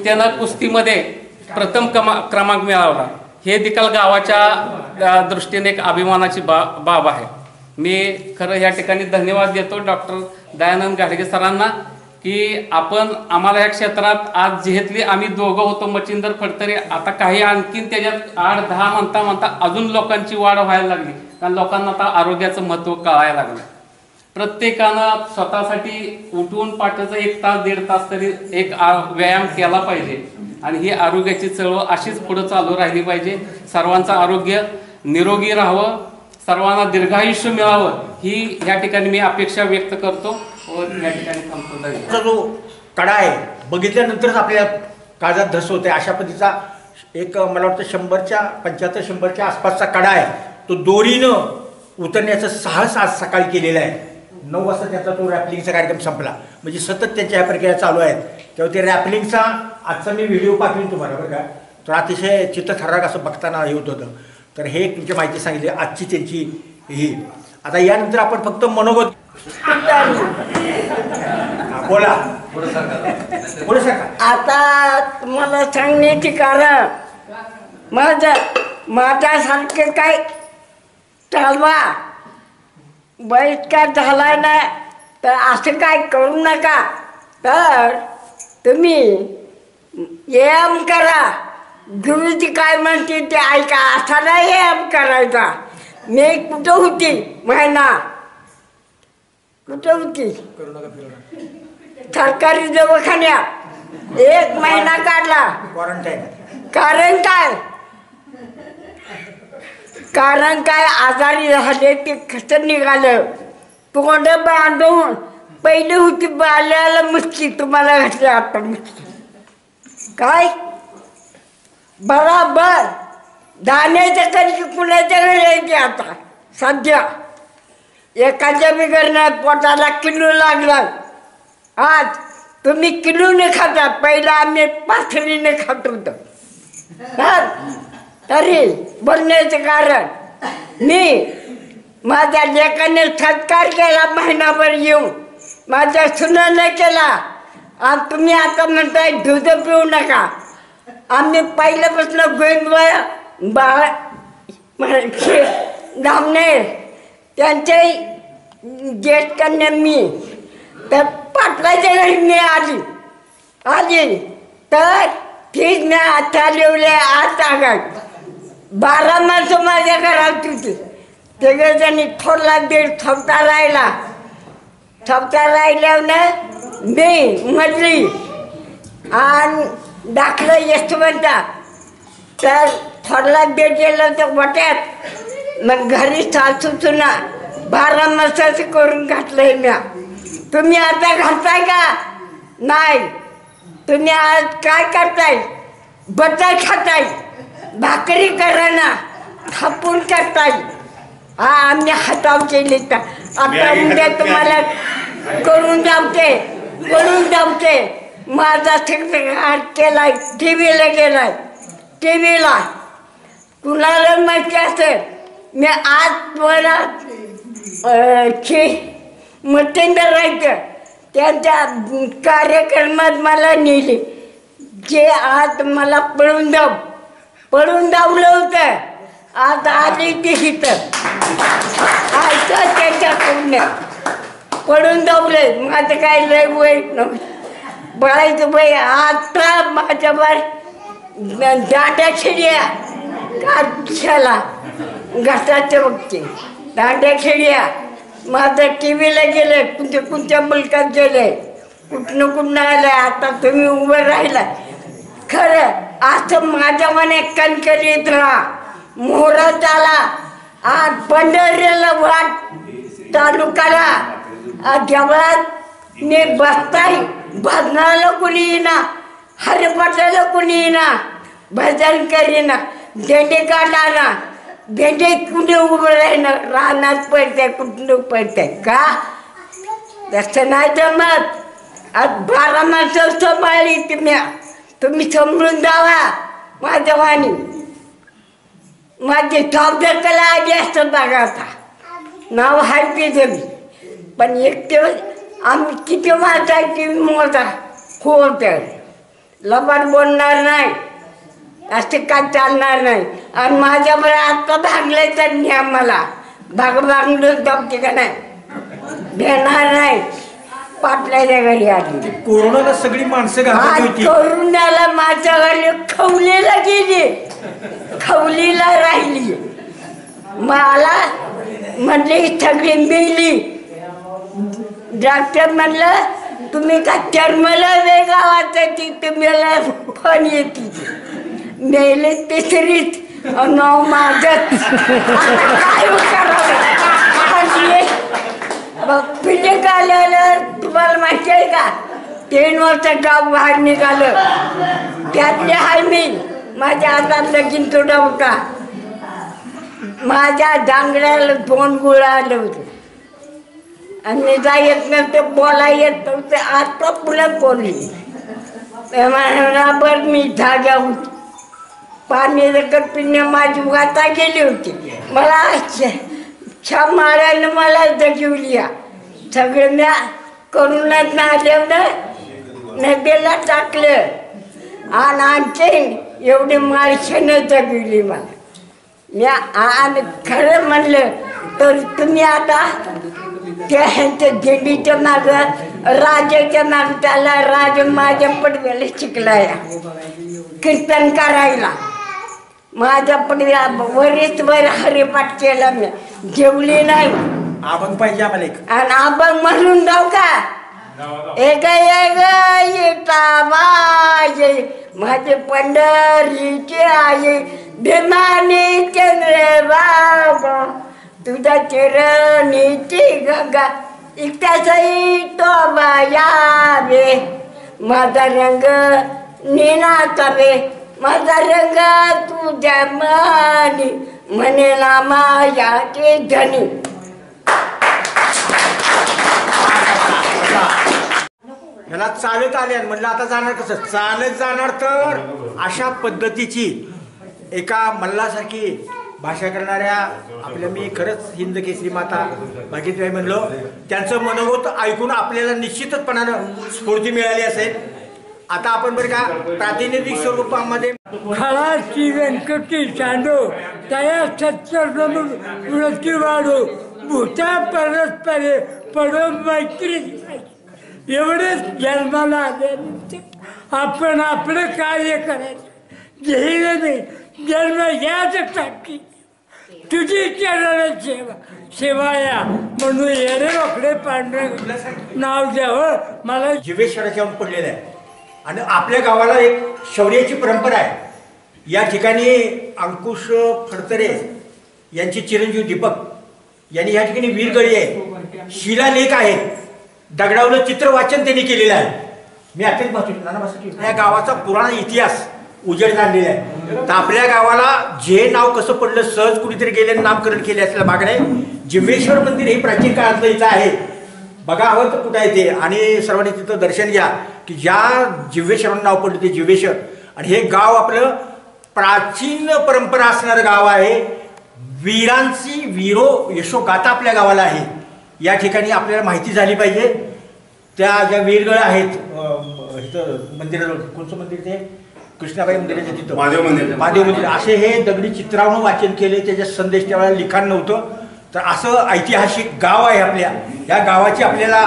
त्यानं कुस्तीमध्ये प्रथम क्रमांक मिळवला, हे देखील गावाच्या दृष्टीने एक अभिमानाची बाब आहे. मी खरं या ठिकाणी धन्यवाद देतो डॉक्टर दयानंद घाडगे सरांना की आम्हाला या क्षेत्रात आज जिहेतली आम्ही दोघं होतो, मच्छिंदर फडतरे, आता काही आणखीन त्याच्यात 8-10 म्हणता अजून लोकांची वाढ व्हायला लागली. कारण लोकांना आता आरोग्याचं महत्त्व कळायला लागलं. प्रत्येकानं स्वतःसाठी उठून पाठाचं 1 तास 1.5 तास तरी एक व्यायाम केला पाहिजे. आणि ही आरोग्याची चळवळ अशीच पुढे चालू राहिली पाहिजे. सर्वांचं आरोग्य निरोगी राहावं, सर्वांना दीर्घायुष्य मिळावं, ही या ठिकाणी मी अपेक्षा व्यक्त करतो व या ठिकाणी थांबतो. जो कडा आहे बघितल्यानंतरच आपल्या काळजात धस होते, अशा पद्धतीचा एक मला वाटतं 100-150-100च्या आसपासचा कडा आहे. तो दोरीनं उतरण्याचं साहस आज सकाळी केलेलं आहे. 9 वाजता त्यांचा तो रॅपलिंगचा कार्यक्रम संपला. म्हणजे सतत त्यांच्या ह्या प्रक्रिया चालू आहेत. तेव्हा ते रॅपलिंगचा आजचा मी व्हिडिओ पाठवेन तुम्हाला बरं का. तर अतिशय चित्तथरारक असं बघताना हे होत होतं. तर हे तुमची माहिती सांगितली आजची त्यांची ही. आता यानंतर आपण फक्त मनोगत बोला बोला सारखा. आता तुम्हाला सांगण्याचे कारण माझ्यासारखे काय चालवा बहिष्कार झालाय ना, तर असं काय करू नका. तर तुम्ही व्यायाम करा, गुरुजी काय म्हणते ते ऐका, असा नाही व्यायाम करायचा. मी कुठं होती महिना, कुठं होती सरकारी दवाखान्यात 1 महिना काढला. कारण काय आजारी झाले ते कसं निघालं. तोंड बांधून पहिली होती बाल्याला मुसकी, तुम्हाला घातली आता मुसकी. काय बराबर धान्याच्या कधी कुणाच्या घरी यायचे. आता सध्या एखाद्या बिघडण्यात पोटाला किलो लागला. आज तुम्ही किलोने खाता, पहिला आम्ही पाथरीने खात होतो. तरी बोलण्याचं कारण मी माझ्या लेकाने सत्कार केला महिनाभर येऊन, माझ्या सुनाने केला. आणि तुम्ही आता म्हणताय दूध पिऊ नका. आम्ही पहिल्यापासून गोविंद धामणे त्यांचे जेठ कन्या मी, तर पाटलाच्या घरी मी आली तर ठीक नाही. आता लिवले आज सांगाय 12 माणसं माझ्या घरात होती. जणी थोरला दीड थोपटा राहिला. थोपटा राहिल्यावर मी मधली आणि दाखलं यशवंता. तर थोरला दीड गेलं तर वाट्यात. मग घरी सासूचुना 12 मसाचं करून घातलंय म्या. तुम्ही आता घालताय का? नाही. तुम्ही आज काय करताय? बटाट खाताय, भाकरी करा ना, थापून करताय. हा आम्ही हाताव केली तर आता उद्या तुम्हाला करून जावते. माझा हात केलाय, टीव्हीला गेलाय. टीव्हीला कुणाला माहिती असेल मी आज मला मटेंडर राहायचं त्यांच्या कार्यक्रमात मला नेले. जे आज मला पळून धावलं होतं, आज आली ती इथं त्यांच्या पुण्यात पळून धावले. माझं काय लय वय बळायचं वय. आता माझ्यावर दांड्या खेड्या काशाला घाटाच्या बघते दांड्या खेड्या. माझं टीव्हीला गेले, कोणत्या मुलकात गेले, कुठनं आलं. आता तुम्ही उभं राहिला. खरं असं माझ्या मने कणकरीत राहा. मोहरात आला आज पंढरीला वाट चालू करा. आज देवळात मी बसताय, भजनाला कुणी येईना, हरिपाठाला कुणी येईना, भजन करीना, झेंडे काढाना. झेंडे कुठे उभं राहिना, रानात पडते, कुठून पडते का? तसं नाही जमत. आज 12 माणसं सांभाळली तुम्ही समजून जावा. माझ्या वाणी माझी कला आधी असतं बघा. आता नाव हायती जमी पण एक दिवस आम्ही किती वाचायची मोजा होत लबाड बोलणार नाही, असं काय चालणार नाही. आणि माझ्याबरोबर आता भागले तर न्या मला भागलं जमते का नाही, भेटणार नाही. पाटलाच्या घरी आली कोरोनाला सगळी माणसं घाबरली होती. कोरोनाला माझ्या घरी खवलीला गेली, खवलीला राहिली. मला म्हणले सगळी मिली. डॉक्टर म्हणलं तुम्ही का चर्मला वेगावाच ती तुम्हाला फोन येते. मेले तिसरीच नाव माझं काय करावं. फिलिक आलेलं तुम्हाला माहिती आहे का? 3 वर्ष गाव बाहेर निघालं. त्यातले आहे मी. माझ्या हातात लगीन तुडा होता. माझ्या डांगड्याला 2 गुळ आलं होतं. आणि जा येत नव्हतं, बोला येत नव्हतं. आता पुन्हा बोलली बरं मी जाग्या होती. पाणी पिण्या माझी वाता गेली होती. मला मारायला मला जगवली. सगळं म्या करूनच नाल्यानं नदीला टाकलं आणि आणखी एवढी माणसानं जगवली मला. म्या आणि खरं म्हणलं तर तुम्ही आता त्या झेंडीच्या मागं राजाच्या मागं त्याला राजा माझ्या पडव्याला शिकलाय कीर्तन करायला. माझ्या पडव्या वरीच वर हरिपाठ केला मी. जेवली नाही. अभंग पाहिजे आम्हाला एक. आणि अभंग म्हणून जाऊ का? एक येता बाई माझे पंढरीचे आई भीमानी चंद्रभागा तुझ्या चिरणीची गंगा इकट्याचाही तो बायावे. माझा रंग निनाचा वे माझा रंग तुझ्या मनी म्हणेला मायाचे धनी. ह्याला चालत आले म्हटलं आता जाणार कसं? चालत जाणार तर अशा पद्धतीची एका मल्लासारखी भाषा करणाऱ्या आपल्या मी खरंच हिंद केसरी माता भाग्यबाई म्हणलो. त्यांचं मनोगत ऐकून आपल्याला निश्चितपणानं स्फूर्ती मिळाली असेल. आता आपण बरं का प्रातिनिधिक स्वरूपामध्ये खळाची व्यंकटी चांदो तया सत्तर वृत्ती वाढो भूता परस्परे पडो मैत्री. एवढेच जन्माला आले आपण आपलं कार्य करायचं. घेईन जन्म याच टाकी तुझी चरण सेवा सेवाया म्हणून येणे रोकडे पांढरे नाव द्यावं मला. जीवेश्वराच्यावर पडलेलं आहे आणि आपल्या गावाला एक शौर्याची परंपरा आहे. या ठिकाणी अंकुश फडतरे यांचे चिरंजीव दीपक यांनी या ठिकाणी वीरगळी आहे, शिलालेख आहे, दगडावलं चित्र वाचन त्यांनी केलेलं आहे. मी अत्यंत महत्त्वाची या गावाचा पुराणा इतिहास उजेड आणलेला आहे. तर आपल्या गावाला जे नाव कसं पडलं, सहज कुणीतरी गेले नामकरण केले असलेलं भाग नाही. जिव्हेश्वर मंदिर हे प्राचीन काळातलं इथं आहे. बघा हवं तर कुठं आहे ते, आणि सर्वांनी तिथं दर्शन घ्या की ज्या जिव्हेश्वरांना नाव पडलं ते जिव्हेश्वर. आणि हे गाव आपलं प्राचीन परंपरा असणारं गाव आहे. वीरांची वीरो यशोगाथा आपल्या गावाला आहे. या ठिकाणी आपल्याला माहिती झाली पाहिजे. त्या ज्या वीरगळ आहेत इथं मंदिराजवळ, कोणतं मंदिर ते कृष्णाबाई मंदिराच्या तिथं महादेव मंदिर, असे हे दगडी चित्रावरून वाचन केले. त्याच्या संदेश त्यावेळेला लिखाण नव्हतं. तर असं ऐतिहासिक गाव आहे आपल्या. या गावाची आपल्याला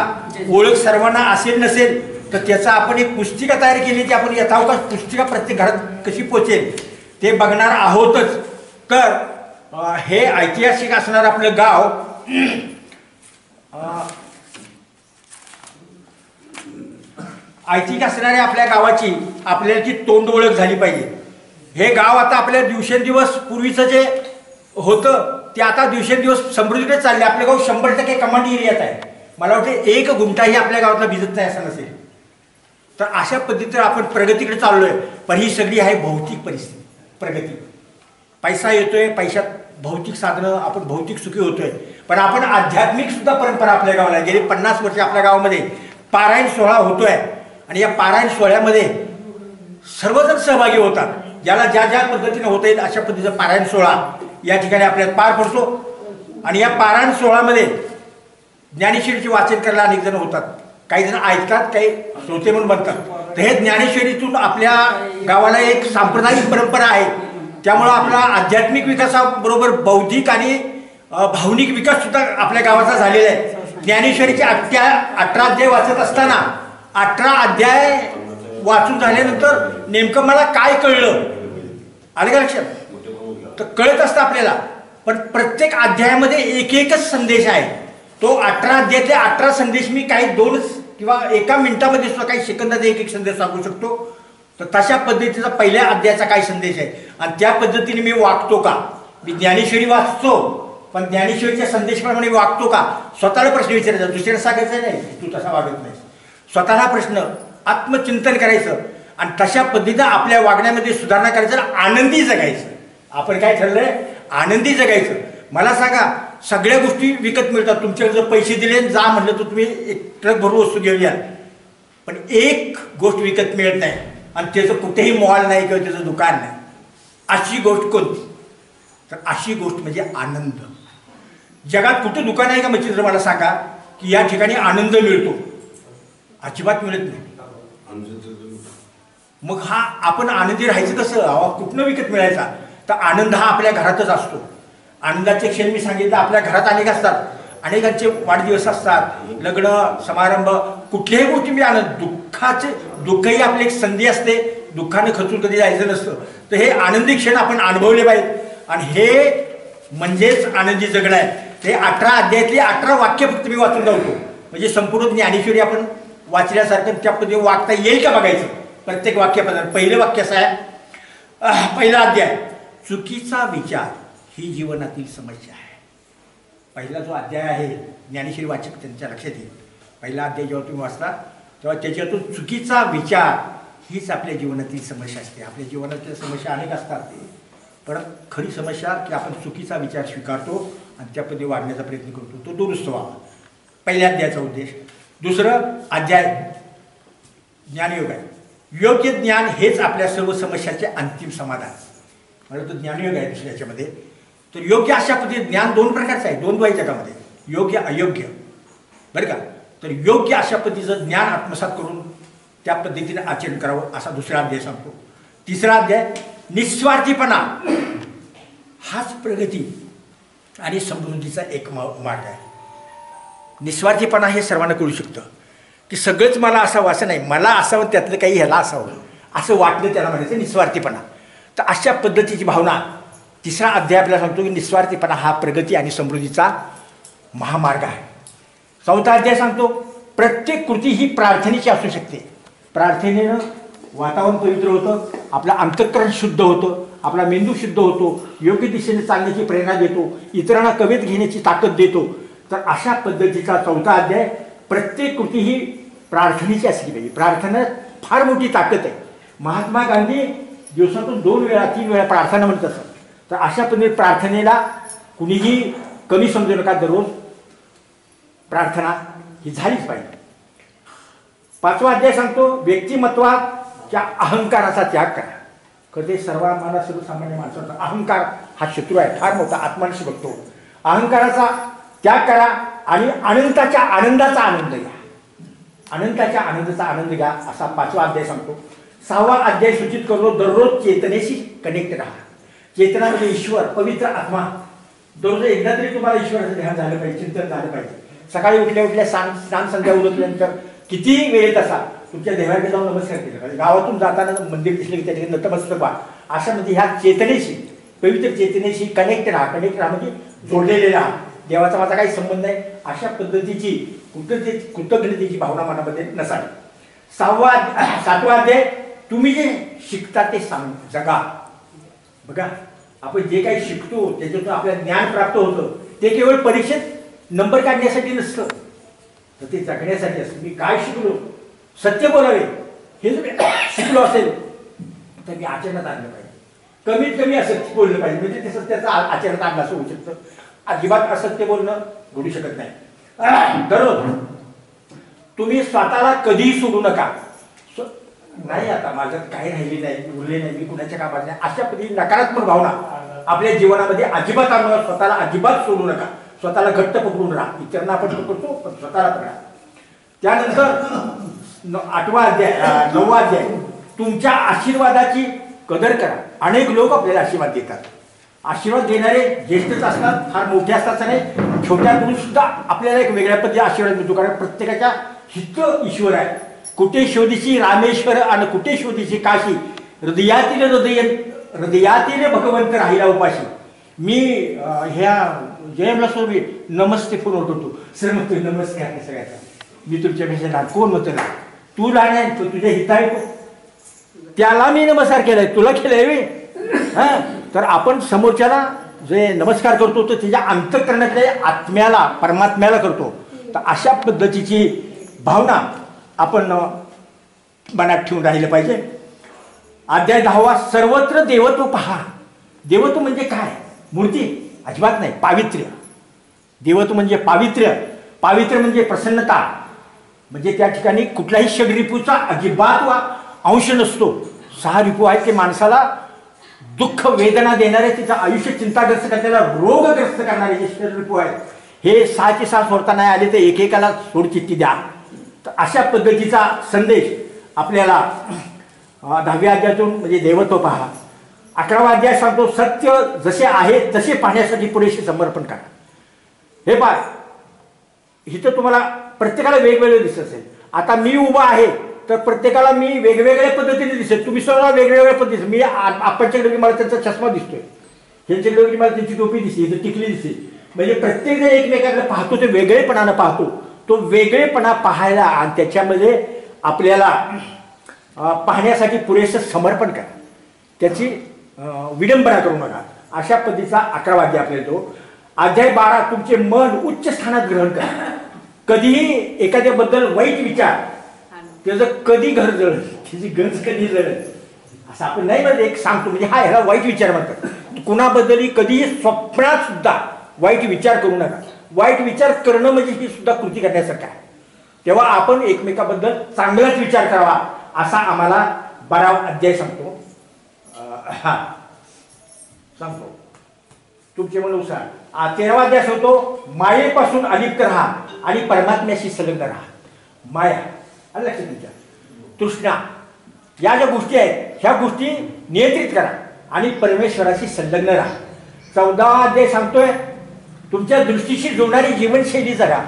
ओळख सर्वांना असेल नसेल तर त्याचा आपण एक पुस्तिका तयार केली की आपण यथावकाश पुस्तिका प्रत्येक घरात कशी पोचेल ते बघणार आहोतच. तर हे ऐतिहासिक असणार आपलं गाव ऐतिहासिक असणाऱ्या आपल्या गावाची आपल्याला ती तोंड ओळख झाली पाहिजे. हे गाव आता आपल्या दिवसेंदिवस पूर्वीचं जे होतं ते आता दिवसेंदिवस समृद्धीकडे चालले. आपलं गाव 100% कमांड एरियात आहे. मला वाटतं एक गुंठाही आपल्या गावातला भिजत नाही असं नसेल. तर अशा पद्धतीने आपण प्रगतीकडे चाललोय. पण ही सगळी आहे भौतिक परिस्थिती, प्रगती. पैसा येतोय, पैशात भौतिक साधनं, आपण भौतिक सुखी होतोय. पण आपण आध्यात्मिक सुद्धा परंपरा आपल्या गावाला गेली 50 वर्ष आपल्या गावामध्ये पारायण सोहळा होतोय. आणि या पारायण सोहळ्यामध्ये सर्वजण सहभागी होतात. ज्याला ज्या ज्या पद्धतीने होता येईल अशा पद्धतीचा पारायण सोहळा या ठिकाणी आपल्याला पार पडतो. आणि या पारायण सोहळ्यामध्ये ज्ञानेश्वरीचे वाचन करायला अनेक जण होतात. काही जण ऐकतात, काही श्रोते म्हणून बनतात. तर हे ज्ञानेश्वरीतून आपल्या गावाला एक सांप्रदायिक परंपरा आहे. त्यामुळं आपला आध्यात्मिक विकासाबरोबर बौद्धिक आणि भावनिक विकास सुद्धा आपल्या गावाचा झालेला आहे. ज्ञानेश्वरीचे 18 अध्याय वाचत असताना 18 अध्याय वाचून झाल्यानंतर नेमकं मला काय कळलं आलं का लक्षात, तर कळत असतं आपल्याला. पण प्रत्येक अध्यायामध्ये एक एकच संदेश आहे. तो 18 अध्यायातले 18 संदेश मी काही 2 किंवा 1 मिनिटामध्ये सुद्धा काही सेकंदात एक एक संदेश सांगू शकतो. तर तशा पद्धतीचा पहिल्या अध्यायाचा काय संदेश आहे आणि त्या पद्धतीने मी वागतो का. मी ज्ञानेश्वरी वाचतो पण ज्ञानेश्वरीच्या संदेशाप्रमाणे वागतो का. स्वतःला प्रश्न विचारायचा, दुसऱ्याला सांगायचं नाही तू तसा वागत नाही. स्वतःला प्रश्न, आत्मचिंतन करायचं आणि तशा पद्धतीनं आपल्या वागण्यामध्ये सुधारणा करायचं, आनंदी जगायचं. आपण काय ठरलंय, आनंदी जगायचं. मला सांगा, सगळ्या गोष्टी विकत मिळतात. तुमच्याकडे जर पैसे दिले जा म्हटलं तर तुम्ही एक ट्रक भरून वस्तू घेऊन याल. पण एक गोष्ट विकत मिळत नाही आणि त्याचं कुठेही मॉल नाही किंवा त्याचं दुकान नाही. अशी गोष्ट कोणती, तर अशी गोष्ट म्हणजे आनंद. जगात कुठं दुकान आहे का मच्छिंद्र मला सांगा की या ठिकाणी आनंद मिळतो. अजिबात मिळत नाही. मग हा आपण आनंदी राहायचं कसं, कुठनं विकत मिळायचा. तर आनंद हा आपल्या घरातच असतो. आनंदाचे क्षण मी सांगितलं आपल्या घरात अनेक असतात. अनेकांचे वाढदिवस असतात, लग्न समारंभ, कुठल्याही गोष्टी मी आनंद. दुःखही आपली एक संधी असते. दुःखाने खचून कधी जायचं नसतं. तर हे आनंदी क्षण आपण अनुभवले पाहिजे आणि हे म्हणजेच आनंदी जगणं आहे. ते 18 अध्यायातली 18 वाक्य फक्त मी वाचून जातो. म्हणजे संपूर्ण ज्ञानेश्वरी आपण वाचल्यासारखं त्या पद्धतीने वागता येईल का बघायचं. प्रत्येक वाक्यापासून पहिलं वाक्य असं आहे, पहिला अध्याय, चुकीचा विचार ही जीवनातील समस्या आहे. पहिला जो अध्याय आहे ज्ञानेश्वरी वाचक त्यांच्या लक्षात येईल. पहिला अध्याय जेव्हा तुम्ही वाचता तेव्हा त्याच्यातून चुकीचा विचार हीच आपल्या जीवनातील समस्या असते. आपल्या जीवनातील समस्या अनेक असतात, पण खरी समस्या की आपण चुकीचा विचार स्वीकारतो आणि त्या पद्धतीने वागण्याचा प्रयत्न करतो. तो दुरुस्त व्हावा, पहिल्या अध्यायाचा उद्देश. दुसरं अध्याय ज्ञानयोग आहे. योग्य ज्ञान हेच आपल्या सर्व समस्यांचे अंतिम समाधान. म्हणजे तो ज्ञानयोग आहे दुसऱ्या याच्यामध्ये. तर योग्य अशा पद्धतीने ज्ञान 2 प्रकारचं आहे, 2 द्वय जगामध्ये, योग्य अयोग्य, बरं का. तर योग्य अशा पद्धतीचं ज्ञान आत्मसात करून त्या पद्धतीने आचरण करावं असा दुसरा अध्याय सांगतो. तिसरा अध्याय, निस्वार्थीपणा हाच प्रगती आणि समृद्धीचा एक मार्ग आहे. निस्वार्थीपणा हे सर्वांना कळू शकतं की सगळंच मला असावं असं नाही, मला असावं त्यातलं काही ह्याला असावं असं वाटलं, त्याला म्हणायचं निस्वार्थीपणा. तर अशा पद्धतीची भावना 3रा अध्याय आपल्याला सांगतो की निस्वार्थीपणा हा प्रगती आणि समृद्धीचा महामार्ग आहे. 4था अध्याय सांगतो प्रत्येक कृती ही प्रार्थनेची असू शकते. प्रार्थनेनं वातावरण पवित्र होतं, आपलं अंतःकरण शुद्ध होतं, आपला मेंदू शुद्ध होतो, योग्य दिशेने चालण्याची प्रेरणा देतो, इतरांना कवेत घेण्याची ताकद देतो. तर अशा पद्धतीचा 4था अध्याय प्रत्येक कृती ही प्रार्थनेची असली पाहिजे. प्रार्थनेत फार मोठी ताकद आहे. महात्मा गांधी दिवसातून 2 वेळा 3 वेळा प्रार्थना म्हणत असत. तर अशा पद्धतीने प्रार्थनेला कुणीही कमी समजू नका. दररोज प्रार्थना ही झालीच पाहिजे. 5वा अध्याय सांगतो व्यक्तिमत्वाच्या अहंकाराचा त्याग करा. कधी सर्वसामान्य माणसाचा अहंकार हा शत्रू आहे, फार मोठा आत्मानिशी बघतो. अहंकाराचा त्याग करा आणि अनंताच्या आनंदाचा आनंद घ्या. अनंताच्या आनंदाचा आनंद घ्या असा 5वा अध्याय सांगतो. 6वा अध्याय सूचित करतो दररोज चेतनेशी कनेक्ट राहा. चेतना म्हणजे ईश्वर, पवित्र आत्मा. दररोज एकदा तरी तुम्हाला ईश्वराचं ध्यान झालं पाहिजे, चिंतन झालं पाहिजे. सकाळी उठल्या उठल्या स्नान संध्या उरकल्यानंतर किती वेळेत असा तुमच्या देवाकडे जाऊन नमस्कार केला पाहिजे. गावातून जाताना मंदिर दिसले की त्या ठिकाणी नतमस्तक व्हा. अशा म्हणजे ह्या चेतनेशी, पवित्र चेतनेशी कनेक्ट राहा. कनेक्ट राहा म्हणजे जोडलेले राहा. देवाचा माझा काही संबंध नाही अशा पद्धतीची कृतज्ञतेची भावना मनामध्ये नसावी. 7वा अध्याय तुम्ही जे शिकता ते जगा. बघा आपण जे काही शिकतो त्याच्यातून आपल्याला ज्ञान प्राप्त होतं ते केवळ परीक्षेत नंबर काढण्यासाठी नसतं, तर ते जगण्यासाठी असतं. मी काय शिकलो, सत्य बोलावे हे जर शिकलो असेल तर मी आचरणात आणलं पाहिजे. कमीत कमी असत्य बोललं पाहिजे म्हणजे ते सत्याचं आचरणात आणलं असं होऊ शकतं. अजिबात असत्य बोलणं घडू शकत नाही. दररोज तुम्ही स्वतःला कधीही सोडू नका. नाही आता माझ्यात काही राहिली नाही, उरले नाही, मी कुणाच्या कामात नाही, अशा पद्धती नकारात्मक भावना आपल्या जीवनामध्ये अजिबात आणू नका. स्वतःला अजिबात सोडू नका. स्वतःला घट्ट पकडून राहा. इतरांना आपण पकडतो पण स्वतःला पकडा. त्यानंतर 9वा अध्याय तुमच्या आशीर्वादाची कदर करा. अनेक लोक आपल्याला आशीर्वाद देतात. आशीर्वाद देणारे ज्येष्ठच असतात, फार मोठे असतात नाही, छोट्यातून सुद्धा आपल्याला एक वेगळ्या पद्धतीने आशीर्वाद मिळतो. कारण प्रत्येकाच्या हित ईश्वर आहे. कुठे शोधीशी रामेश्वर आणि कुठे शोधीशी काशी, हृदयातील भगवंत राहिला उपाशी. मी ह्या जयमला सो मी नमस्ते फोन होतो. सर मग तू नमस्कार आहे सगळ्याचा. मी तुमच्यापेक्षा लहान कोण होतं ना, तू लहान आहे, तो तुझ्या हित आहे, त्याला मी नमस्कार केलाय, तुला केलाय. हा तर आपण समोरच्याला जे नमस्कार करतो तो त्याच्या अंतःकरणातल्या आत्म्याला, परमात्म्याला करतो. तर अशा पद्धतीची भावना आपण मनात ठेवून राहिलं पाहिजे. अध्याय 10वा सर्वत्र देवत्व पहा. देवत्व म्हणजे काय? मूर्ती अजिबात नाही, पावित्र्य. देवत्व म्हणजे पावित्र्य. पावित्र्य म्हणजे प्रसन्नता. म्हणजे त्या ठिकाणी कुठल्याही षडरिपूचा अजिबात अंश नसतो. 6 रिपू आहेत ते माणसाला दुःख वेदना देणारे, तिचं आयुष्य चिंताग्रस्त करणाऱ्या, रोगग्रस्त करणारे जे षडरिपू आहेत हे 6चे 6 सोडता नाही आले तर एकेकाला सोडचिठ्ठी द्या. तर अशा पद्धतीचा संदेश आपल्याला 10व्या अध्यायातून म्हणजे देवत्व पहा. 11वा अध्याय सांगतो सत्य जसे आहे तसे पाहण्यासाठी पुरेसे समर्पण करा. हे पाय इथं तुम्हाला प्रत्येकाला वेगवेगळे दिसत असेल. आता मी उभा आहे तर प्रत्येकाला मी वेगवेगळ्या पद्धतीने दिसेल. तुम्ही सर्व वेगवेगळ्या पद्धतीने. मी आपणच्याकडे मला त्यांचा चष्मा दिसतोय, ह्यांच्याकडे मला त्यांची टोपी दिसते, इथं टिकली दिसते. म्हणजे प्रत्येक जण एकमेकाकडे पाहतो ते वेगळेपणानं पाहतो. तो वेगळेपणा पाहायला आणि त्याच्यामध्ये आपल्याला पाहण्यासाठी पुरेसं समर्पण करा. त्याची विडंबना करू नका. अशा पद्धतीचा 11वा अध्याय आपल्याला येतो. अध्याय 12 तुमचे मन उच्च स्थानात ग्रहण करा. कधीही एखाद्याबद्दल वाईट विचार त्याचं कधी घर जळलं, त्याची गंज कधी जळलं असं आपण नाही म्हणत. एक सांगतो म्हणजे हा ह्याला वाईट विचार म्हणतात. कुणाबद्दलही कधीही स्वप्नात सुद्धा वाईट विचार करू नका. वाईट विचार करणं म्हणजे ही सुद्धा कृती करण्यासारखं आहे. तेव्हा आपण एकमेकाबद्दल चांगलाच विचार करावा असा आम्हाला 12वा अध्याय सांगतो. सांगतो तुमच्या मनानुसार. 13वा अध्याय सांगतो मायेपासून अलिप्त राहा आणि परमात्म्याशी संलग्न राहा. माया लक्षात तुमच्या, तृष्णा या ज्या गोष्टी आहेत ह्या गोष्टी नियंत्रित करा आणि परमेश्वराशी संलग्न राहा. 14वा अध्याय सांगतोय तुमच्या दृष्टीशी जोडणारी जीवनशैली जगा.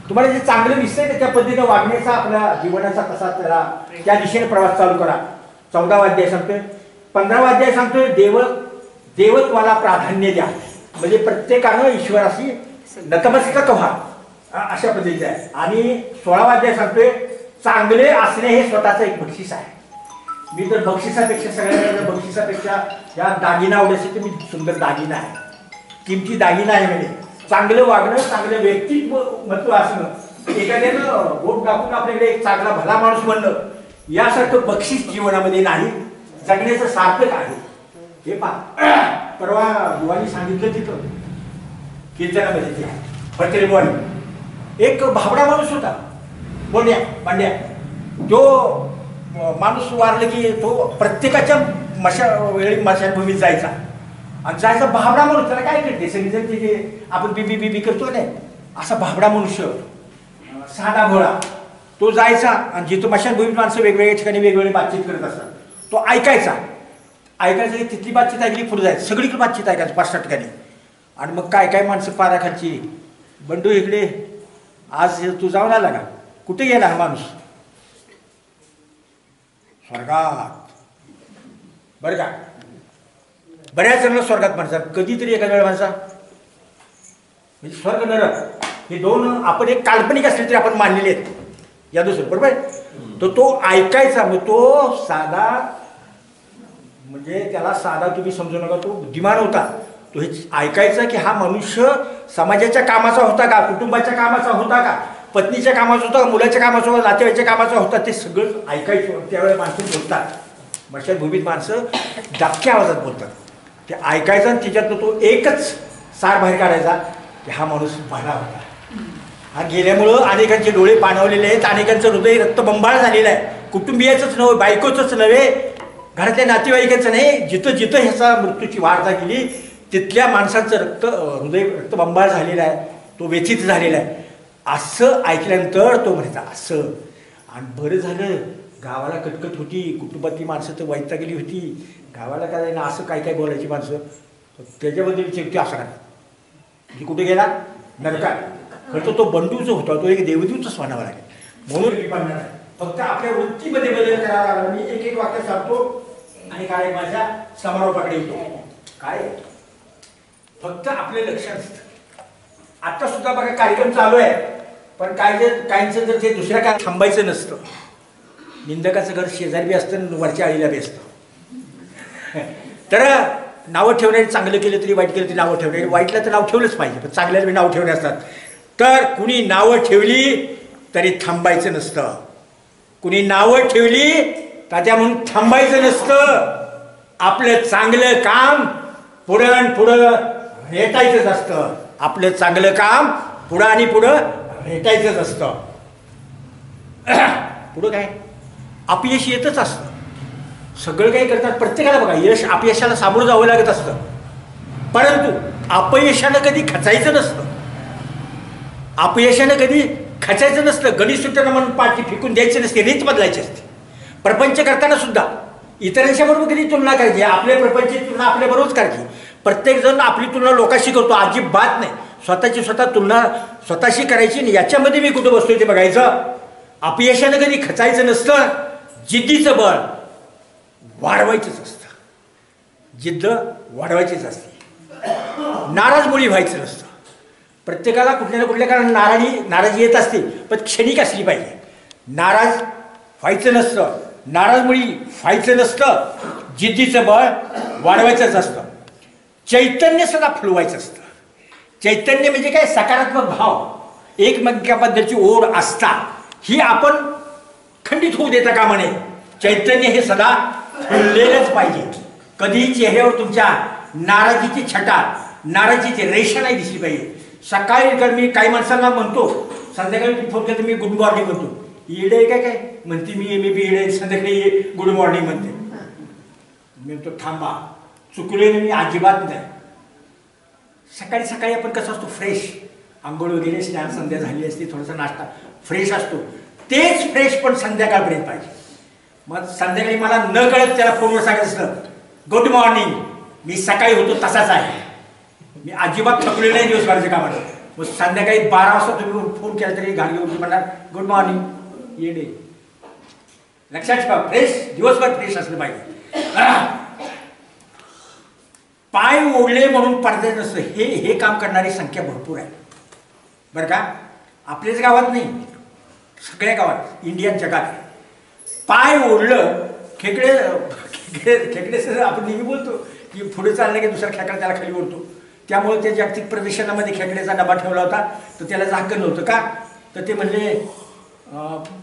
तुम्हाला जे चांगलं दिसतंय त्या पद्धतीने वागण्याचा आपल्या जीवनाचा कसा त्याला त्या दिशेने प्रवास चालू करा. 14वा अध्याय सांगतोय. 15वा अध्याय सांगतोय देवत्वाला प्राधान्य द्या, म्हणजे प्रत्येकानं ईश्वराशी नतमस्तक व्हा, अशा पद्धतीचं आहे. आणि 16वा अध्याय सांगतोय चांगले असणे हे स्वतःचं एक बक्षीस आहे. मी तर बक्षिसापेक्षा सगळ्या बक्षिसापेक्षा या दागिना आवडण्यासाठी मी सुंदर दागिना आहे, किमती दागिना आहे. म्हणजे चांगलं वागणं, चांगलं व्यक्तिमत्व असणं, एखाद्यानं वोट टाकून आपल्याकडे एक चांगला भला माणूस बनणं, यासारखं बक्षीस जीवनामध्ये नाही, जगण्याचं सार्थक आहे. हे पहा, परवा बुवानी सांगितलं तिथं कीर्तनामध्ये ते हॉटेल बुवानी, एक भाबडा माणूस होता, पांड्या. तो माणूस वारला की तो प्रत्येकाच्या वेळी मशानभूमीत जायचा आणि जायचा भाबडा माणूस. त्याला काय करते सगळीजण ते आपण बीबी बीबी करतो नाही, असा भाबडा मनुष्य, साधा भोळा. तो जायचा आणि जिथं मशानभूमीत माणसं वेगवेगळ्या ठिकाणी वेगवेगळी बातचीत करत असतात, तो ऐकायचा की तिथली बातचीत ऐकली पुढे जायचं, सगळीकडे बातचीत ऐकायचं 5-6 ठिकाणी. आणि मग काय माणसं पाराखालची, बंडू इकडे आज तू जाऊन आला का, कुठे गेला हा माणूस, स्वर्गात. बरं का, बऱ्याच जणांना स्वर्गात म्हणतात, कधीतरी एखाद्या वेळा म्हणतात. म्हणजे स्वर्ग नरक हे दोन आपण एक काल्पनिक असले तरी आपण मानलेले आहेत या दुसरं, बरोबर. तो ऐकायचा, मग तो साधा, म्हणजे त्याला साधा तुम्ही समजू नका, तो बुद्धिमान होता. तो हे ऐकायचा की हा मनुष्य समाजाच्या कामाचा होता का, कुटुंबाच्या कामाचा होता का, पत्नीच्या कामाचा होता, मुलाच्या कामाचा होता, नातेवाईच्या कामाचा होता, ते सगळं ऐकायचं. त्यावेळेला माणसं बोलतात, मशानभूमीत माणसं दाबक्या आवाजात बोलतात, ते ऐकायचं आणि त्याच्यातनं तो एकच सार बाहेर काढायचा की हा माणूस भला होता. हा गेल्यामुळं अनेकांचे डोळे पाणावलेले आहेत, अनेकांचं हृदय रक्तबंबाळ झालेलं आहे. कुटुंबियाचंच नव्हे, बायकोचंच नव्हे, घरातल्या नातेवाईकांचं नाही, जिथं जिथं ह्याचा मृत्यूची वार्ता गेली तिथल्या माणसाचं हृदय रक्तबंबाळ झालेलं आहे, तो व्यथित झालेला आहे. असं ऐकल्यानंतर तो म्हणायचा असं. आणि बरं झालं, गावाला कटकट होती, कुटुंबातली माणसं तर वैता गेली होती, गावाला काय ना असं काय बोलायची माणसं, त्याच्याबद्दल विचारते असं काय की कुठे गेला नरकात. खरं तर तो बंडू जो होता तो एक देवदूतच म्हणावा लागेल. म्हणून फक्त आपल्या वृत्तीमध्ये बदल करावा लागला. मी एक वाक्य सांगतो आणि काय माझ्या समारोपाकडे येतो. काय फक्त आपले लक्ष असतं. आता सुद्धा बघा कार्यक्रम चालू आहे, पण काहींचं जर ते दुसऱ्या काय थांबायचं नसतं. निंदकाचं घर शेजारी बी असतं, वरच्या आळीला बी असतं. तर नावं ठेवणारे चांगलं केलं तरी वाईट केलं तरी नावं ठेवणारे, वाईटला तर नाव ठेवलंच पाहिजे, पण चांगल्याला बी नाव ठेवणे असतात. तर कुणी नावं ठेवली तरी थांबायचं नसतं, कुणी नावं ठेवली तात्या म्हणून थांबायचं नसतं. आपलं चांगलं काम पुढं रेटायचंच असतं. आपलं चांगलं काम पुढं आणि पुढं रेटायचंच असतं. पुढं काय अपयश येतच असतं. सगळं काही करतात प्रत्येकाला बघा, यश अपयशाला सामोरं जावं लागत असतं, परंतु अपयशानं कधी खचायचं नसतं. अपयशानं कधी खचायचं नसतं. गणित सुट्ट्यानं म्हणून पाठी फेकून द्यायची नसते, रीत बदलायची असते. प्रपंच करताना सुद्धा इतरांच्या बरोबर कधी तुलना करायची, आपल्या प्रपंचाची तुलना आपल्या बरोबरच करायची. प्रत्येक जण आपली तुलना लोकांशी करतो, अजिबात नाही. स्वतःची तुलना स्वतःशी करायची नाही. याच्यामध्ये मी कुठं बसतोय ते बघायचं. अपयशानं कधी खचायचं नसतं. जिद्दीचं बळ वाढवायचंच असतं, जिद्द वाढवायचीच असते. नाराजमुळी व्हायचं नसतं. प्रत्येकाला कुठल्या ना कुठल्या कारण नाराजी येत असते, पण क्षणिक असली पाहिजे. नाराज व्हायचं नसतं, नाराजमुळी व्हायचं नसतं. जिद्दीचं बळ वाढवायचंच असतं. चैतन्य सदा फुलवायचं असतं. चैतन्य म्हणजे काय, सकारात्मक भाव, एकमेकाबद्दलची ओढ आस्था ही आपण खंडित होऊ देता कामा नये. चैतन्य हे सदा फुललेलंच पाहिजे. कधीही चेहऱ्यावर तुमच्या नाराजीची छटा, नाराजीची रेषा नाही दिसली पाहिजे. सकाळी जर मी काही माणसांना म्हणतो, संध्याकाळी फोन केला तर मी गुड मॉर्निंग म्हणतो. इडे काय म्हणते, मी बी इडे, संध्याकाळी गुड मॉर्निंग म्हणते. मी म्हणतो थांबा, चुकलेलं मी अजिबात नाही. सकाळी सकाळी आपण कसं असतो फ्रेश, आंघोळ वगैरे स्नान संध्या झाली असते, थोडासा नाश्ता फ्रेश असतो. तेच फ्रेश पण संध्याकाळपर्यंत पाहिजे. मग संध्याकाळी मला न कळत त्याला फोनवर सांगायचं असतं गुड मॉर्निंग. मी सकाळी होतो तसाच आहे, मी अजिबात थकलेलं नाही दिवसभराच्या कामाला. मग संध्याकाळी 12 वाजता तुम्ही फोन केला तरी गाडी घेऊन म्हणणार गुड मॉर्निंग. येडे, लक्षात ठेवा, फ्रेश दिवसभर फ्रेश असलं पाहिजे. पाय ओढले म्हणून पडतायचं नसतं, हे काम करणारी संख्या भरपूर आहे बरं का. आपल्याच गावात नाही, सगळ्या गावात, इंडियन जगात. पाय ओढलं, खेकडे सर आपण नेहमी बोलतो की पुढे चाललं की दुसरा खेकडा त्याला खाली ओढतो. त्यामुळे त्या जागतिक प्रदर्शनामध्ये खेकड्याचा डबा ठेवला होता, तर त्याला झाकण नव्हतं का, तर ते म्हणले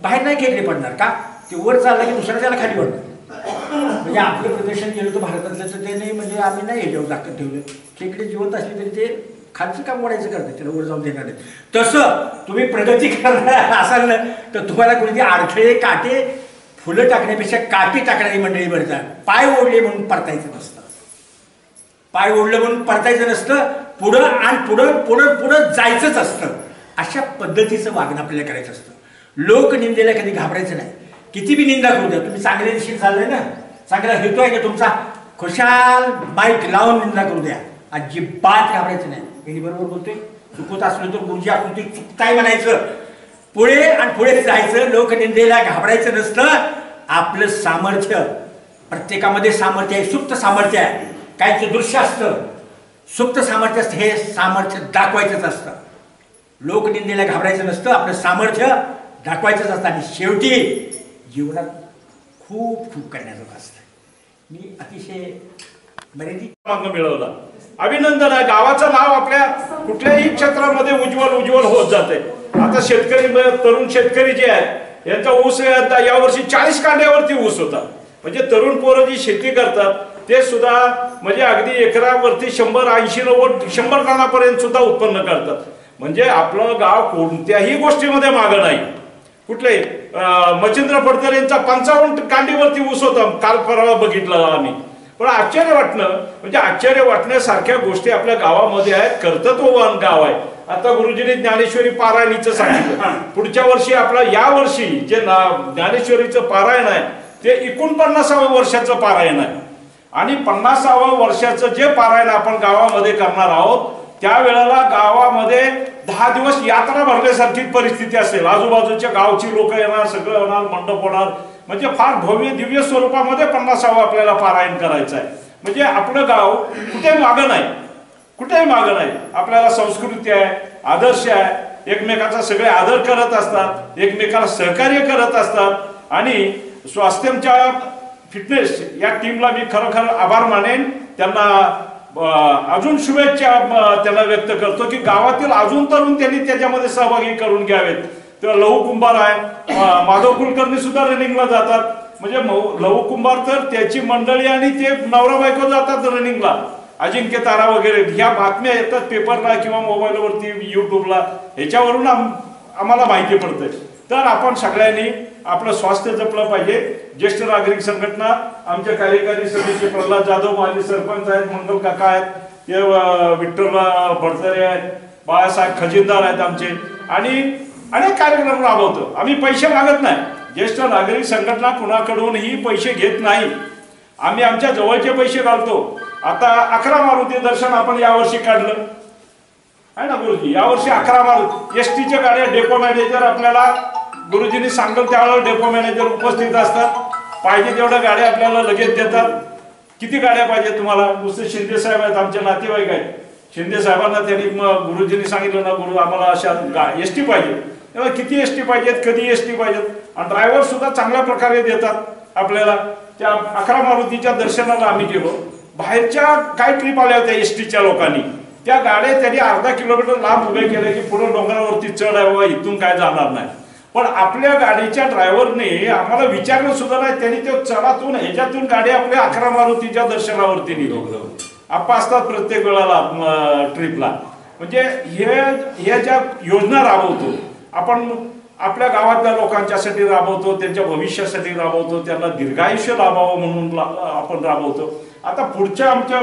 बाहेर नाही खेकडे पडणार का, ते वर चाललं की दुसरा त्याला खाली ओढणार. म्हणजे आपलं प्रदर्शन केलं होतं भारतातलं, तर ते नाही म्हणजे आम्ही नाही ह्याच्यावर झाकण ठेवलं. खेकडे जिवंत असले तरी ते खालचं काम ओढायचं करतात, त्याला वर जाऊन देणार नाही. तसं तुम्ही प्रगती करणार असाल ना, तर तुम्हाला कोणते अडथळे, काटे, फुलं टाकण्यापेक्षा काटे टाकणारी मंडळी भरतात. पाय ओढले म्हणून परतायचं नसतं, पाय ओढलं म्हणून परतायचं नसतं, पुढं आणि पुढं पुढं पुढं जायचंच असतं. अशा पद्धतीचं वागणं आपल्याला करायचं असतं. लोकनिंदेला कधी घाबरायचं नाही. किती बी निंदा करू द्या, तुम्ही चांगल्या दिशेने चाललंय ना, चांगला हेतू आहे का तुमचा, खुशाल माईक लावून निंदा करू द्या, अजिबात घाबरायचं नाही. मी बरोबर बोलतोय, चुकत असलो तर गुरुजी आपण ते चुकताय म्हणायचं, पुढे आणि पुढे जायचं. लोकनिंदेला घाबरायचं नसतं. आपलं सामर्थ्य, प्रत्येकामध्ये सामर्थ्य आहे, सुप्त सामर्थ्य आहे. काय दृश्य असतं, सुप्त सामर्थ्य असतं, हे सामर्थ्य दाखवायचंच असतं. लोकनिंदेला घाबरायचं नसतं, आपलं सामर्थ्य दाखवायचंच असतं. आणि शेवटी जीवनात खूप खूप करण्याचं असतं. मी अतिशय मार्ग मिळवला, अभिनंदन आहे. गावाचं नाव आपल्या कुठल्याही क्षेत्रामध्ये उज्ज्वल होत जाते. आता शेतकरी, तरुण शेतकरी जे आहेत, यांचा ऊस यावर्षी 40 कांड्यावरती ऊस होता. म्हणजे तरुण पोरं जी शेती करतात ते सुद्धा म्हणजे अगदी एकरावरती 100-80-90-100 टनापर्यंत सुद्धा उत्पन्न करतात. म्हणजे आपलं गाव कोणत्याही गोष्टीमध्ये मागं नाही. कुठले मच्छिंद्र फडतर यांचा 55 कांडीवरती ऊस होता, काल परवा बघितला आम्ही. पण आश्चर्य वाटणं, म्हणजे आश्चर्य वाटण्यासारख्या गोष्टी आपल्या गावामध्ये आहेत. कर्तृत्ववान गाव आहे. आता गुरुजींनी ज्ञानेश्वरी पारायणीचं सांगितलं. पुढच्या वर्षी आपला, या वर्षी जे ज्ञानेश्वरीचं पारायण आहे ते 49व्या वर्षाचं पारायण आहे. आणि 50व्या वर्षाचं जे पारायण आपण गावामध्ये करणार आहोत, त्यावेळेला गावामध्ये 10 दिवस यात्रा भरल्यासारखी परिस्थिती असेल. आजूबाजूच्या गावची लोक येणार, सगळं होणार, मंडप होणार. म्हणजे फार भव्य दिव्य स्वरूपामध्ये 50व्या आपल्याला पारायण करायचं आहे. म्हणजे आपलं गाव कुठेही मागं नाही, कुठेही मागं नाही. आपल्याला संस्कृती आहे, आदर्श आहे, एकमेकाचा सगळे आदर करत असतात, एकमेकाला सहकार्य करत असतात. आणि स्वास्थ्यमच्या फिटनेस या टीमला मी खरोखर आभार मानेन. त्यांना अजून शुभेच्छा त्यांना व्यक्त करतो की गावातील अजून तरुण त्यांनी त्याच्यामध्ये सहभागी करून घ्यावेत. तर लहू कुंभार आहे, माधव कुलकर्णी सुद्धा रनिंगला जातात. म्हणजे लहू कुंभार तर त्याची मंडळी आणि ते नवरा बायको जातात रनिंगला. अजिंक्य तारा वगैरे ह्या बातम्या येतात पेपरला किंवा मोबाईलवरती, युट्यूबला, ह्याच्यावरून आम्हाला माहिती पडते. तर आपण सगळ्यांनी आपलं स्वास्थ्य जपलं पाहिजे. ज्येष्ठ नागरिक संघटना, आमचे कार्यकारी समिती प्रल्हाद जाधव माजी सरपंच आहेत, मंगल काका आहेत, ते विठ्ठल भडतरे आहेत, बाळासाहेब खजिनदार आहेत आमचे, आणि अनेक कार्यक्रम राबवतो. आम्ही पैसे मागत नाही. ज्येष्ठ नागरिक संघटना कुणाकडूनही पैसे घेत नाही. आम्ही आमच्या जवळचे पैसे घालतो. आता 11 मारुती दर्शन आपण यावर्षी काढलं आहे ना गुरुजी. यावर्षी 11 मारुती एसटीच्या गाड्या, डेपो मॅनेजर आपल्याला गुरुजींनी सांगेल त्यावेळेला डेपो मॅनेजर उपस्थित असतात. पाहिजे तेवढ्या गाड्या आपल्याला लगेच देतात. किती गाड्या पाहिजे तुम्हाला? नुसते शिंदे साहेब आहेत, आमचे नातेवाईक आहेत. शिंदे साहेबांना त्यांनी गुरुजींनी सांगितलं ना, गुरु आम्हाला अशा एसटी पाहिजे. तेव्हा किती एसटी पाहिजेत, कधी एसटी पाहिजेत, आणि ड्रायव्हर सुद्धा चांगल्या प्रकारे देतात आपल्याला. त्या 11 मारुतीच्या दर्शनाला आम्ही गेलो. बाहेरच्या काय ट्रिप आल्या होत्या एसटीच्या लोकांनी, त्या गाड्या त्यांनी अर्धा किलोमीटर लांब उभे केले की पुढे डोंगरावरती चढ आहे बाबा, इथून काय जाणार नाही. पण आपल्या गाडीच्या ड्रायव्हरने आम्हाला विचारलं सुद्धा नाही. त्यांनी त्या चढातून ह्याच्यातून गाडी आपल्या 11 मारुतीच्या दर्शनावरती नेली. आप्पा असतात प्रत्येक वेळेला ट्रिपला. म्हणजे हे ज्या योजना राबवतो आपण, आपल्या गावातल्या लोकांच्यासाठी राबवतो, त्यांच्या भविष्यासाठी राबवतो, त्यांना दीर्घायुष्य लाभावं म्हणून आपण राबवतो. आता पुढच्या आमच्या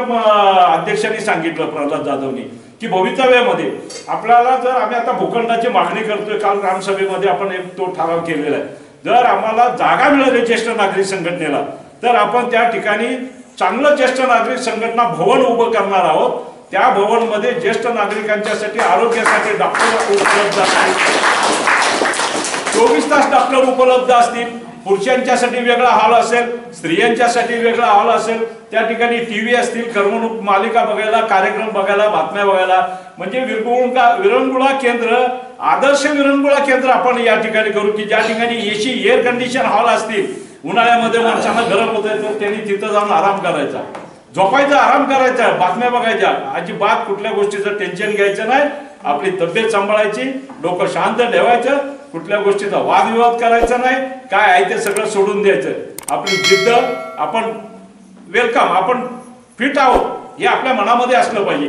अध्यक्षांनी सांगितलं, प्रल्हाद जाधवनी, की भवितव्यामध्ये आपल्याला जर आम्ही आता भूखंडाची मागणी करतोय, काल ग्रामसभेमध्ये आपण एक तो ठराव केलेला आहे, जर आम्हाला जागा मिळाली ज्येष्ठ नागरिक संघटनेला, तर आपण त्या ठिकाणी चांगलं ज्येष्ठ नागरिक संघटना भवन उभं करणार आहोत. त्या भवनमध्ये ज्येष्ठ नागरिकांच्यासाठी, आरोग्यासाठी डॉक्टर उपलब्ध असतील, 24 तास डॉक्टर उपलब्ध असतील. पुरुषांच्यासाठी वेगळा हॉल असेल, स्त्रियांच्यासाठी वेगळा हॉल असेल, त्या ठिकाणी टीव्ही असतील, करमणूक मालिका बघायला, कार्यक्रम बघायला, बातम्या बघायला, म्हणजे विरंगुळा केंद्र, आदर्श विरंगुळा केंद्र आपण या ठिकाणी करू की ज्या ठिकाणी एसी एअर कंडिशन हॉल असतील. उन्हाळ्यामध्ये माणसांना गरम होत आहे तर त्यांनी तिथं जाऊन आराम करायचा, झोपायचा, आराम करायचा, बातम्या बघायच्या, अजिबात कुठल्या गोष्टीचं टेन्शन घ्यायचं नाही. आपली तब्येत सांभाळायची, डोकं शांत ठेवायचं, कुठल्या गोष्टीचा वादविवाद करायचा नाही, काय आहे ते सगळं सोडून द्यायचं. आपली जिद्द, आपण वेलकम, आपण फिट आहोत हे आपल्या मनामध्ये असलं पाहिजे.